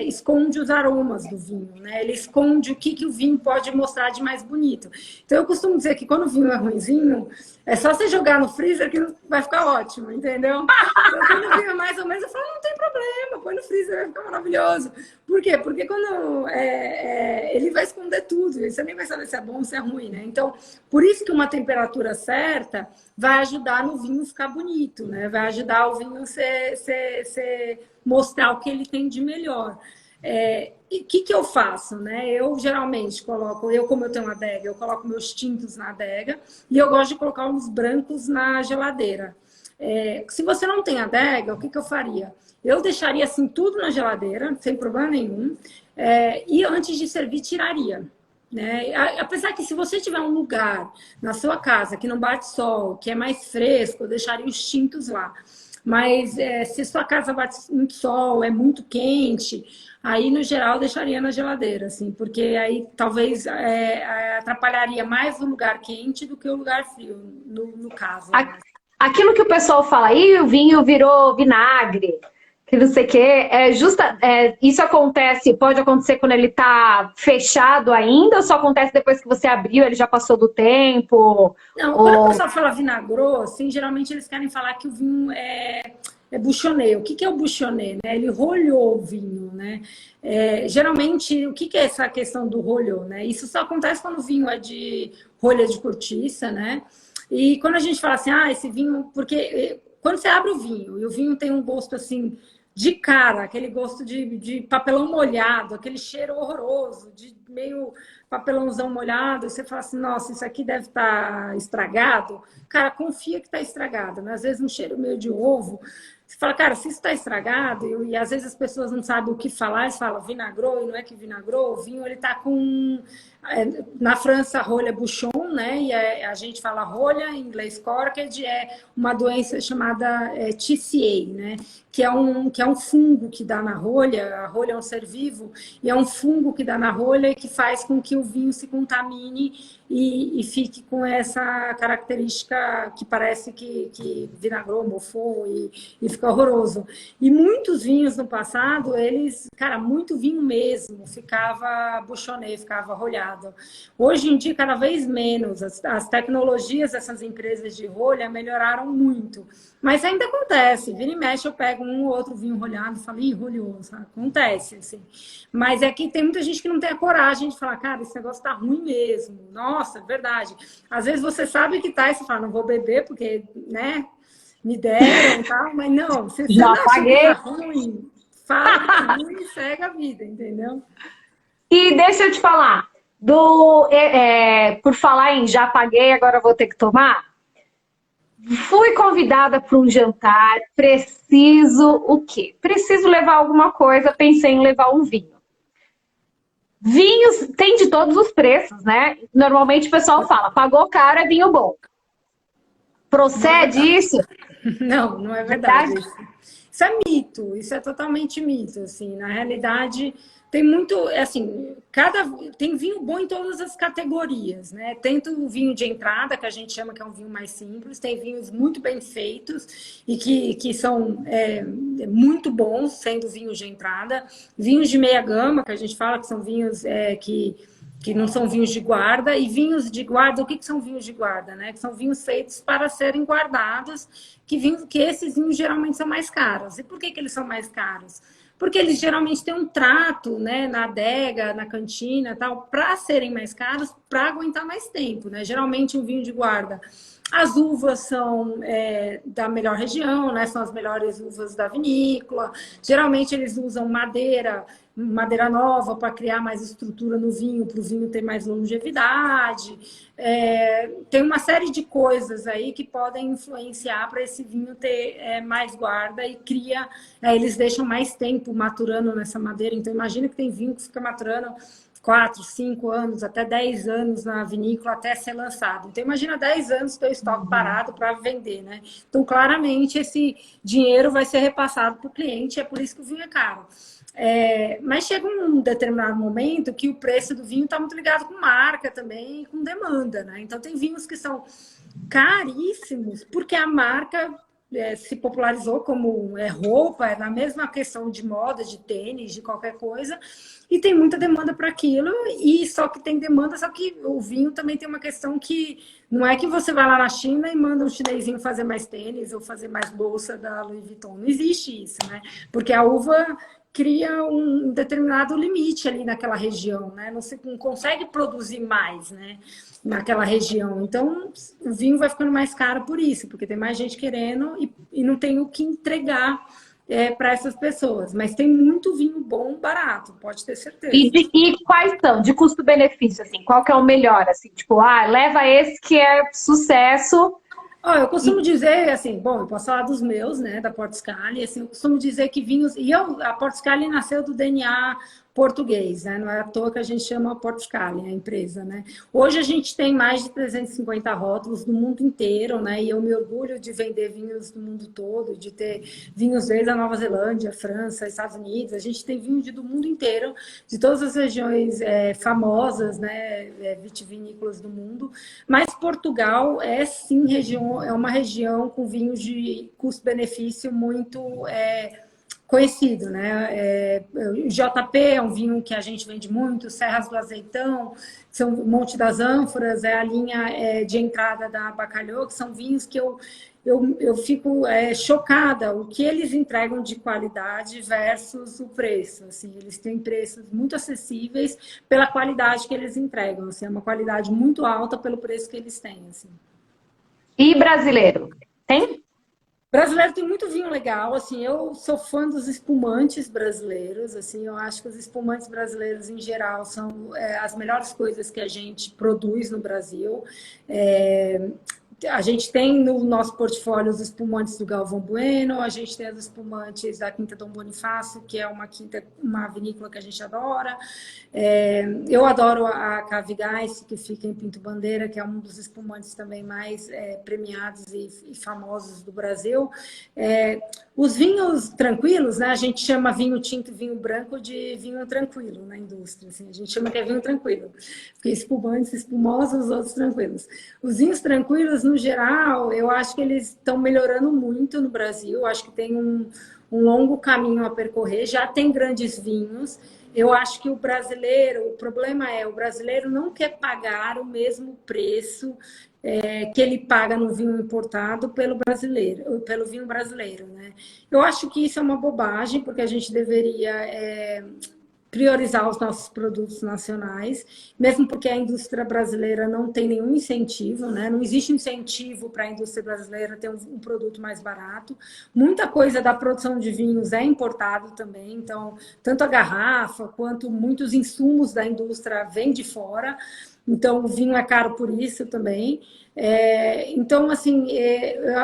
esconde os aromas do vinho, né? Ele esconde o que o vinho pode mostrar de mais bonito. Então, eu costumo dizer que quando o vinho é ruinzinho, é só você jogar no freezer que vai ficar ótimo, entendeu? Então, quando o vinho é mais ou menos, eu falo, não tem problema, põe no freezer, vai ficar maravilhoso. Por quê? Porque quando ele vai esconder tudo, e você nem vai saber se é bom ou se é ruim, né? Então, por isso que uma temperatura certa vai ajudar no vinho ficar bonito, né? Vai ajudar o vinho mostrar o que ele tem de melhor. E o que eu faço, né? Eu geralmente coloco, como eu tenho uma adega, eu coloco meus tintos na adega e eu gosto de colocar uns brancos na geladeira. Se você não tem adega, o que eu faria? Eu deixaria assim tudo na geladeira, sem problema nenhum, e antes de servir, tiraria. Né? Apesar que se você tiver um lugar na sua casa que não bate sol, que é mais fresco, eu deixaria os tintos lá. Mas se sua casa bate muito sol, é muito quente, aí no geral eu deixaria na geladeira, assim, porque aí talvez atrapalharia mais o lugar quente do que o lugar frio, no caso. Né? Aquilo que o pessoal fala, aí o vinho virou vinagre, que não sei o quê, isso pode acontecer quando ele tá fechado ainda, ou só acontece depois que você abriu, ele já passou do tempo? Não, quando o pessoal fala vinagrou, assim, geralmente eles querem falar que o vinho é bouchonné. O que é o bouchonné? Né? Ele rolhou o vinho, né? Geralmente, o que é essa questão do rolhou? Né? Isso só acontece quando o vinho é de rolha de cortiça, né? E quando a gente fala assim, esse vinho... Porque quando você abre o vinho, e o vinho tem um gosto, assim, de cara, aquele gosto de papelão molhado, aquele cheiro horroroso, de meio papelãozão molhado, e você fala assim, nossa, isso aqui deve estar estragado. Cara, confia que está estragado, né? Às vezes um cheiro meio de ovo. Você fala, cara, se isso está estragado, e às vezes as pessoas não sabem o que falar, eles falam vinagrou, e não é que vinagrou, o vinho ele está com... Na França, a rolha é bouchon, né? E a gente fala rolha, em inglês corked, é uma doença chamada TCA, né? Que é um fungo que dá na rolha. A rolha é um ser vivo, e é um fungo que dá na rolha e que faz com que o vinho se contamine e fique com essa característica que parece que vinagrou, mofou e fica horroroso. E muitos vinhos no passado, muito vinho mesmo, ficava bouchonné, ficava rolhado. Hoje em dia, cada vez menos. As tecnologias dessas empresas de rolha melhoraram muito. Mas ainda acontece. Vira e mexe, eu pego um ou outro vinho rolhado e falo, ih, rolhou. Sabe? Acontece, assim. Mas é que tem muita gente que não tem a coragem de falar, cara, esse negócio tá ruim mesmo. Nossa, é verdade. Às vezes você sabe que tá e você fala, não vou beber porque, né, me deram e tal. Mas não, você já não acha paguei. que tá ruim, fala que tá ruim e segue a vida, entendeu? E deixa eu te falar, por falar em já paguei, agora vou ter que tomar. Fui convidada para um jantar, preciso o quê? Preciso levar alguma coisa, pensei em levar um vinho. Vinhos tem de todos os preços, né? Normalmente o pessoal fala, pagou caro é vinho bom. Procede isso? Não, não é verdade. Isso é mito, isso é totalmente mito, assim, na realidade tem muito, assim, tem vinho bom em todas as categorias, né? Tem o vinho de entrada, que a gente chama que é um vinho mais simples, tem vinhos muito bem feitos e que são muito bons, sendo vinhos de entrada, vinhos de meia gama, que a gente fala que são vinhos que não são vinhos de guarda, e vinhos de guarda, o que são vinhos de guarda, né? Que são vinhos feitos para serem guardados, que esses vinhos geralmente são mais caros. E por que eles são mais caros? Porque eles geralmente têm um trato, né, na adega, na cantina, tal, para serem mais caros, para aguentar mais tempo, né? Geralmente um vinho de guarda, as uvas são da melhor região, né? São as melhores uvas da vinícola. Geralmente eles usam madeira nova para criar mais estrutura no vinho, para o vinho ter mais longevidade. Tem uma série de coisas aí que podem influenciar para esse vinho ter mais guarda e eles deixam mais tempo maturando nessa madeira. Então, imagina que tem vinho que fica maturando 4, 5 anos, até 10 anos na vinícola até ser lançado. Então, imagina 10 anos teu estoque parado para vender, né? Então, claramente, esse dinheiro vai ser repassado para o cliente, é por isso que o vinho é caro. Mas chega um determinado momento que o preço do vinho está muito ligado com marca também e com demanda, né? Então, tem vinhos que são caríssimos porque a marca se popularizou como roupa, é na mesma questão de moda, de tênis, de qualquer coisa, e tem muita demanda para aquilo, e só que tem demanda, só que o vinho também tem uma questão que não é que você vai lá na China e manda um chinesinho fazer mais tênis ou fazer mais bolsa da Louis Vuitton. Não existe isso, né? Porque a uva cria um determinado limite ali naquela região, né? Não consegue produzir mais, né? Naquela região. Então, o vinho vai ficando mais caro por isso, porque tem mais gente querendo e não tem o que entregar para essas pessoas. Mas tem muito vinho bom, barato, pode ter certeza. E quais são, de custo-benefício, assim? Qual que é o melhor, assim? Tipo, leva esse que é sucesso. Eu costumo dizer, assim, bom, eu posso falar dos meus, né, da Portscali, assim, eu costumo dizer que vinhos... a Portscali nasceu do DNA português, né? Não é à toa que a gente chama Portscali, a empresa, né? Hoje a gente tem mais de 350 rótulos do mundo inteiro, né? E eu me orgulho de vender vinhos do mundo todo, de ter vinhos desde a Nova Zelândia, França, Estados Unidos. A gente tem vinho do mundo inteiro, de todas as regiões famosas, né? Vitivinícolas do mundo. Mas Portugal é sim uma região com vinhos de custo-benefício muito conhecido, né? O JP é um vinho que a gente vende muito, Serras do Azeitão, são Monte das Ânforas, é a linha de entrada da Bacalhau, que são vinhos que eu fico chocada o que eles entregam de qualidade versus o preço. Assim, eles têm preços muito acessíveis pela qualidade que eles entregam. Assim, é uma qualidade muito alta pelo preço que eles têm. Assim. E brasileiro? Tem? Brasileiro tem muito vinho legal, assim, eu sou fã dos espumantes brasileiros, assim, eu acho que os espumantes brasileiros, em geral, são as melhores coisas que a gente produz no Brasil. A gente tem no nosso portfólio os espumantes do Galvão Bueno, a gente tem os espumantes da Quinta Dom Bonifácio, que é uma vinícola que a gente adora. Eu adoro a Cavigás, que fica em Pinto Bandeira, que é um dos espumantes também mais premiados e famosos do Brasil. Os vinhos tranquilos, né? A gente chama vinho tinto e vinho branco de vinho tranquilo na indústria. Assim, a gente chama que é vinho tranquilo. Porque espumantes, espumosos, os outros tranquilos. Os vinhos tranquilos, no geral, eu acho que eles estão melhorando muito no Brasil. Eu acho que tem um longo caminho a percorrer. Já tem grandes vinhos. Eu acho que o problema é, o brasileiro não quer pagar o mesmo preço que ele paga no vinho importado pelo vinho brasileiro, né? Eu acho que isso é uma bobagem, porque a gente deveria priorizar os nossos produtos nacionais, mesmo porque a indústria brasileira não tem nenhum incentivo, né? Não existe incentivo para a indústria brasileira ter um produto mais barato. Muita coisa da produção de vinhos é importado também, então, tanto a garrafa quanto muitos insumos da indústria vêm de fora. Então, o vinho é caro por isso também. Então, assim,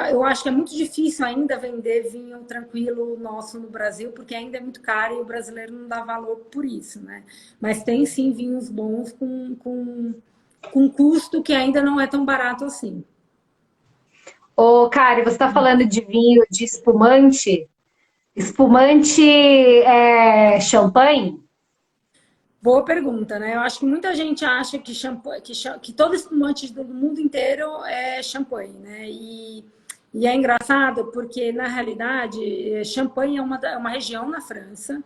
eu acho que é muito difícil ainda vender vinho tranquilo nosso no Brasil, porque ainda é muito caro e o brasileiro não dá valor por isso, né? Mas tem, sim, vinhos bons com custo que ainda não é tão barato assim. Ô, Kari, você está falando de vinho de espumante. Espumante champanhe? Boa pergunta, né? Eu acho que muita gente acha que champanhe, que todo espumante do mundo inteiro é champanhe, né? E é engraçado porque, na realidade, champanhe é uma região na França.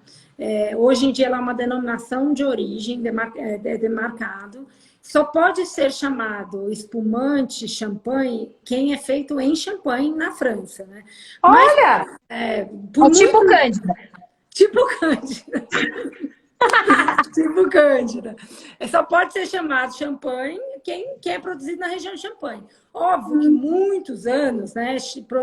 Hoje em dia ela é uma denominação de origem, demarcado. Só pode ser chamado espumante champanhe quem é feito em Champagne, na França, né? Mas, Olha! por Tipo muito... Cândida. Tipo Cândida. Tipo Cândida. Só pode ser chamado champanhe quem é produzido na região de Champagne. Óbvio que muitos anos, né,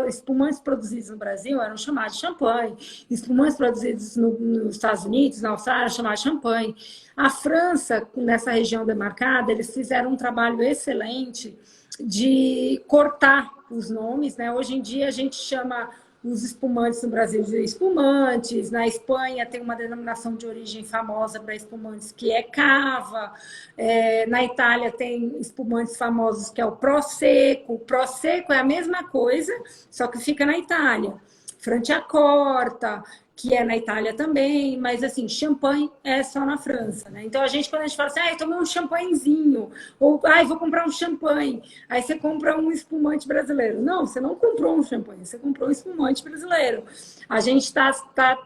espumantes produzidos no Brasil eram chamados de champanhe, espumantes produzidos nos Estados Unidos, na Austrália, eram chamados de champanhe. A França, nessa região demarcada, eles fizeram um trabalho excelente de cortar os nomes, né? Hoje em dia a gente chama os espumantes no Brasil de espumantes, na Espanha tem uma denominação de origem famosa para espumantes que é cava, na Itália tem espumantes famosos que é o Prosecco. O Prosecco é a mesma coisa, só que fica na Itália. Franciacorta, que é na Itália também, mas assim, champanhe é só na França, né? Então quando a gente fala assim, eu tomei um champanhezinho, ou vou comprar um champanhe, aí você compra um espumante brasileiro. Não, você não comprou um champanhe, você comprou um espumante brasileiro. A gente está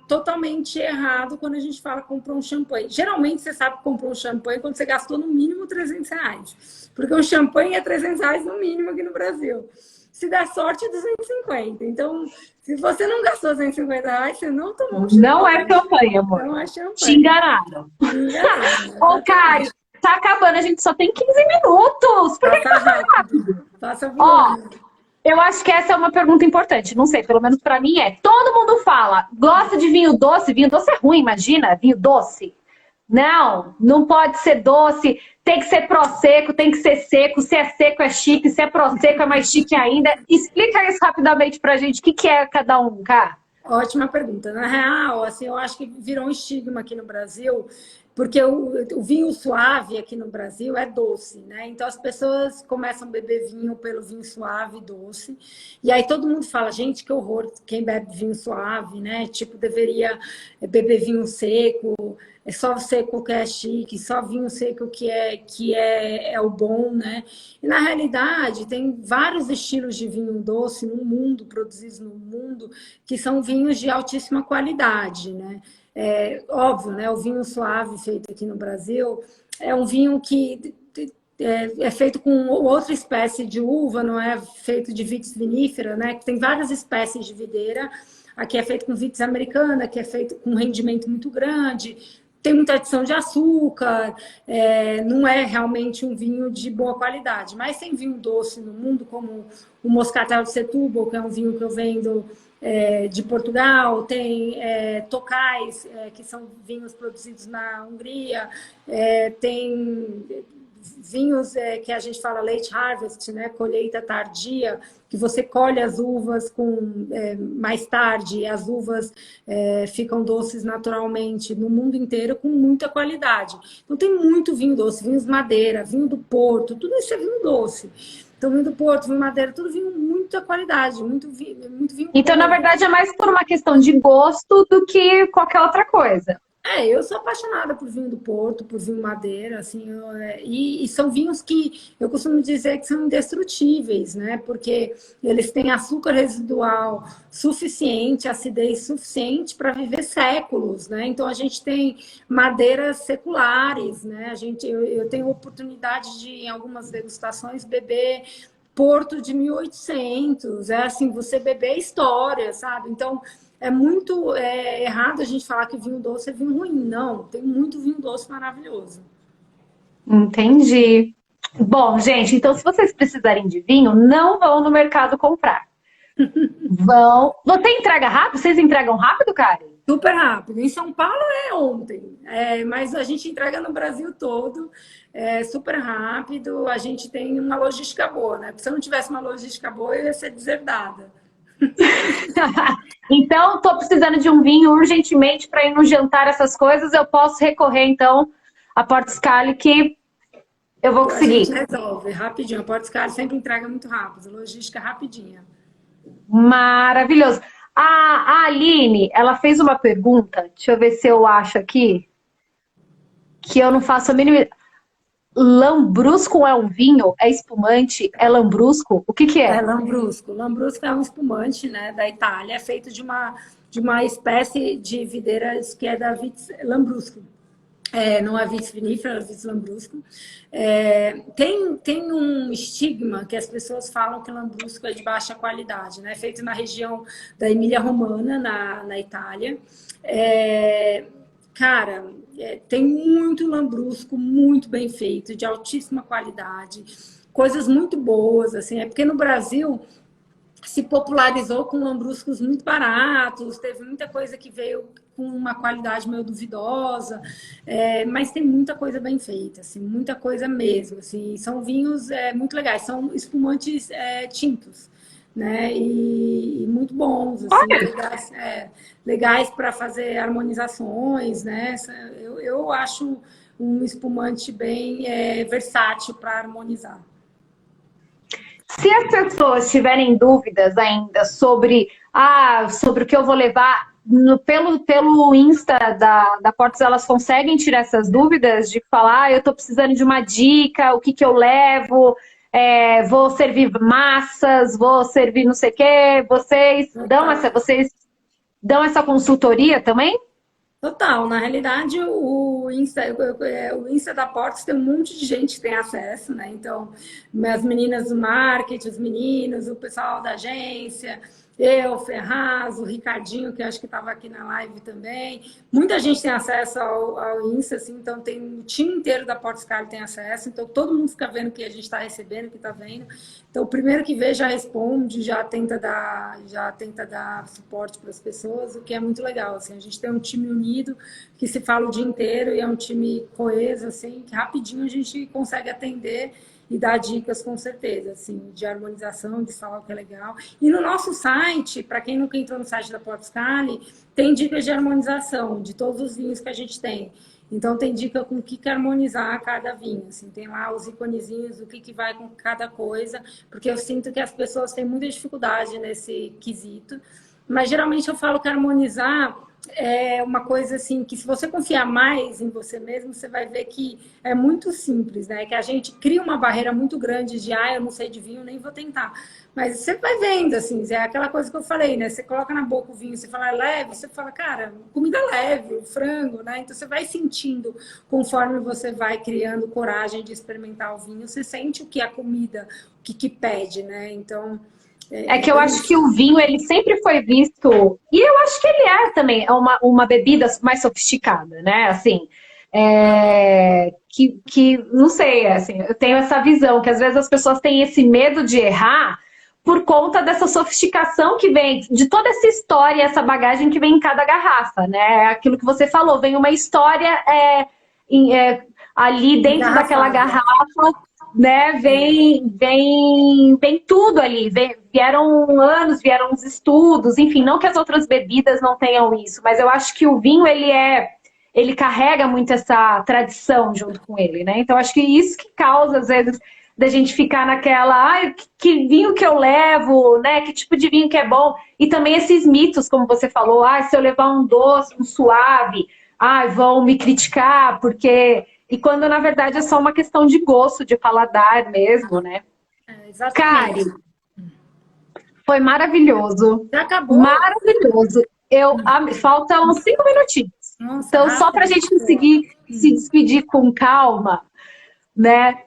totalmente errado quando a gente fala que comprou um champanhe. Geralmente você sabe que comprou um champanhe quando você gastou no mínimo R$300, porque um champanhe é R$300 no mínimo aqui no Brasil. Se der sorte, 250. Então, se você não gastou R$250, você não tomou um champanhe. Não é champanhe, amor. Não é champanhe. Te enganaram. Ô, Kari, tá acabando, a gente só tem 15 minutos. Por que passa rápido? Passa voando. Eu acho que essa é uma pergunta importante. Não sei, pelo menos pra mim é. Todo mundo fala, gosta de vinho doce? Vinho doce é ruim, imagina, vinho doce. Não, não pode ser doce, tem que ser pró-seco, tem que ser seco. Se é seco é chique, se é pró-seco é mais chique ainda. Explica isso rapidamente pra gente, o que é cada um, cara? Ótima pergunta. Na real, assim, eu acho que virou um estigma aqui no Brasil, porque o vinho suave aqui no Brasil é doce, né? Então as pessoas começam a beber vinho pelo vinho suave e doce. E aí todo mundo fala, gente, que horror, quem bebe vinho suave, né? Tipo, deveria beber vinho seco, é só seco que é chique, só vinho seco que é o bom, né? E na realidade, tem vários estilos de vinho doce no mundo, produzidos no mundo, que são vinhos de altíssima qualidade, né? Óbvio, né? O vinho suave feito aqui no Brasil é um vinho que é feito com outra espécie de uva, não é feito de vitis vinífera, né? Tem várias espécies de videira. Aqui é feito com vitis americana, que é feito com rendimento muito grande. Tem muita adição de açúcar, não é realmente um vinho de boa qualidade. Mas tem vinho doce no mundo, como o Moscatel de Setúbal, que é um vinho que eu vendo de Portugal. Tem Tokais, que são vinhos produzidos na Hungria. Tem vinhos que a gente fala late harvest, né? Colheita tardia, que você colhe as uvas mais tarde, e as uvas ficam doces naturalmente no mundo inteiro com muita qualidade. Então tem muito vinho doce, vinhos madeira, vinho do Porto, tudo isso é vinho doce. Então vinho do Porto, vinho madeira, tudo vinho muita qualidade, muito vinho. Então, na verdade, é mais por uma questão de gosto do que qualquer outra coisa. Eu sou apaixonada por vinho do Porto, por vinho madeira, assim, e são vinhos que eu costumo dizer que são indestrutíveis, né? Porque eles têm açúcar residual suficiente, acidez suficiente para viver séculos, né? Então a gente tem madeiras seculares, né? Eu tenho oportunidade de, em algumas degustações, beber Porto de 1800, assim, você beber história, sabe? Então é muito errado a gente falar que vinho doce é vinho ruim. Não, tem muito vinho doce maravilhoso. Entendi. Bom, gente, então se vocês precisarem de vinho, não vão no mercado comprar. Vão. Não tem entrega rápido? Vocês entregam rápido, Karen? Super rápido. Em São Paulo é ontem, mas a gente entrega no Brasil todo, super rápido. A gente tem uma logística boa, né? Se eu não tivesse uma logística boa, eu ia ser deserdada. Então, estou precisando de um vinho urgentemente para ir no jantar, essas coisas. Eu posso recorrer, então, a Porto-Scali, que eu vou conseguir. A gente resolve rapidinho. A Porto-Scali sempre entrega muito rápido. Logística rapidinha. Maravilhoso. A Aline, ela fez uma pergunta, deixa eu ver se eu acho aqui, que eu não faço a mínima... Lambrusco é um vinho? É espumante? É lambrusco? O que que É é? Lambrusco. Lambrusco é um espumante, né, da Itália, é feito de uma espécie de videiras que é da Vitis Lambrusco. Não é Vitis vinífera, é Vitis Lambrusco. Tem um estigma que as pessoas falam que Lambrusco é de baixa qualidade, né? É feito na região da Emília-Romana, na Itália. Cara, tem muito Lambrusco, muito bem feito, de altíssima qualidade, coisas muito boas, assim. É porque no Brasil se popularizou com lambruscos muito baratos, teve muita coisa que veio com uma qualidade meio duvidosa, mas tem muita coisa bem feita, assim, muita coisa mesmo. Assim, são vinhos muito legais, são espumantes tintos, né? E muito bons, assim, legais para fazer harmonizações, né? Eu acho um espumante bem versátil para harmonizar. Se as pessoas tiverem dúvidas ainda sobre o que eu vou levar, pelo Insta da Portos, elas conseguem tirar essas dúvidas de falar, eu estou precisando de uma dica, o que que eu levo, vou servir massas, vou servir não sei o quê. Vocês dão essa consultoria também? Total, na realidade o Insta da Portos tem um monte de gente que tem acesso, né? Então, as meninas do marketing, os meninos, o pessoal da agência, eu, Ferraz, o Ricardinho, que acho que estava aqui na live também. Muita gente tem acesso ao Insta, assim, então tem o time inteiro da Portos Cali tem acesso, então todo mundo fica vendo o que a gente está recebendo, o que está vendo. Então, o primeiro que vê já responde, já tenta dar suporte para as pessoas, o que é muito legal. Assim, a gente tem um time unido que se fala o dia inteiro e é um time coeso, assim, que rapidinho a gente consegue atender e dar dicas com certeza, assim, de harmonização, de falar o que é legal. E no nosso site, para quem nunca entrou no site da Portos Cali, tem dicas de harmonização de todos os vinhos que a gente tem. Então, tem dica com o que harmonizar cada vinho. Assim, tem lá os iconezinhos do que vai com cada coisa, porque eu sinto que as pessoas têm muita dificuldade nesse quesito. Mas, geralmente, eu falo que harmonizar é uma coisa assim, que se você confiar mais em você mesmo, você vai ver que é muito simples, né? Que a gente cria uma barreira muito grande de, eu não sei de vinho, nem vou tentar. Mas você vai vendo, assim, é aquela coisa que eu falei, né? Você coloca na boca o vinho, você fala, leve, você fala, cara, comida leve, frango, né? Então você vai sentindo, conforme você vai criando coragem de experimentar o vinho, você sente o que a comida, o que pede, né? Então... É que eu acho que o vinho, ele sempre foi visto, e eu acho que ele é também uma bebida mais sofisticada, né? Assim, não sei, assim, eu tenho essa visão, que às vezes as pessoas têm esse medo de errar por conta dessa sofisticação que vem, de toda essa história, essa bagagem que vem em cada garrafa, né? Aquilo que você falou, vem uma história ali dentro daquela garrafa, né? Vem tudo ali. Vieram anos, vieram os estudos, enfim, não que as outras bebidas não tenham isso, mas eu acho que o vinho, ele carrega muito essa tradição junto com ele, né? Então, acho que isso que causa, às vezes, da gente ficar naquela, que vinho que eu levo, né? Que tipo de vinho que é bom? E também esses mitos, como você falou, se eu levar um doce, um suave, vão me criticar, porque... E quando, na verdade, é só uma questão de gosto, de paladar mesmo, né? Exatamente. Kari, foi maravilhoso. Já acabou? Maravilhoso. Faltam 5 minutinhos. Nossa, então, só para a gente conseguir se despedir com calma, né?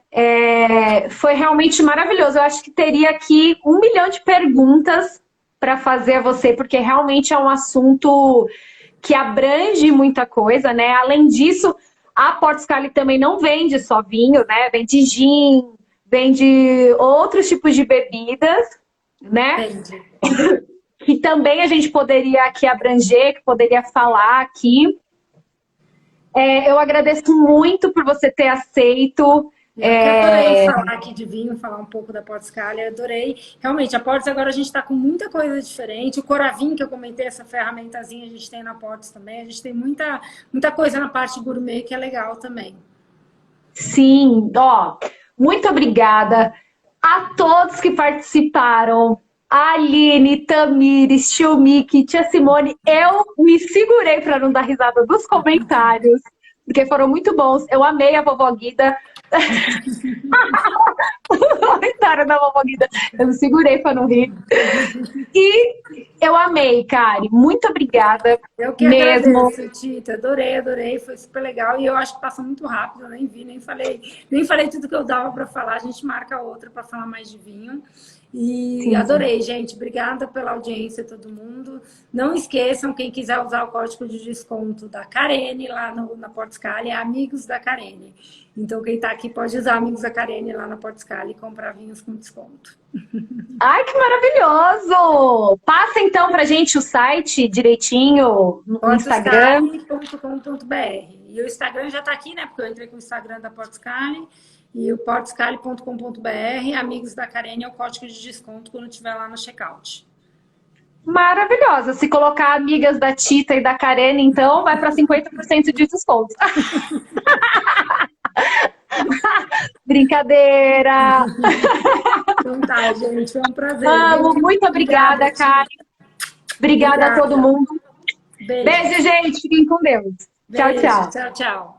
Foi realmente maravilhoso. Eu acho que teria aqui 1 milhão de perguntas para fazer a você, porque realmente é um assunto que abrange muita coisa, né? Além disso, a Portos Cali também não vende só vinho, né? Vende gin, vende outros tipos de bebidas, né? Entendi. Que também a gente poderia aqui abranger, que poderia falar aqui. Eu agradeço muito por você ter aceito. Eu adorei falar aqui de vinho, falar um pouco da Portos Cali, eu adorei. Realmente, a Portos agora a gente está com muita coisa diferente. O Coravin, que eu comentei, essa ferramentazinha a gente tem na Portos também. A gente tem muita coisa na parte gourmet que é legal também. Sim, muito obrigada a todos que participaram. Aline, Tamires, Tio Miki, Tia Simone, eu me segurei para não dar risada dos comentários, porque foram muito bons. Eu amei a vovó Guida. A história da vovó Guida. Eu me segurei para não rir. E eu amei, Kari. Muito obrigada. Eu que mesmo. agradeço, Tita. Adorei, foi super legal. E eu acho que passa muito rápido, eu nem vi, nem falei tudo que eu dava para falar. A gente marca outra para falar mais de vinho. E Sim. adorei, gente. Obrigada pela audiência, todo mundo. Não esqueçam, quem quiser usar o código de desconto da Carene lá na Portscale, é Amigos da Carene. Então, quem está aqui pode usar Amigos da Carene lá na Portscale e comprar vinhos com desconto. Ai, que maravilhoso! Passa então pra gente o site direitinho no Instagram. Portscale.com.br. E o Instagram já está aqui, né? Porque eu entrei com o Instagram da Portscale. E o portscale.com.br, Amigos da Carene, é o código de desconto quando estiver lá no checkout. Maravilhosa. Se colocar amigas da Tita e da Karene, então, vai para 50% de desconto. Brincadeira! Então tá, gente, foi um prazer. Amo, muito obrigada, Karen. Obrigada a todo mundo. Beijo. Beijo, gente. Fiquem com Deus. Tchau, Beijo. tchau. Tchau, tchau.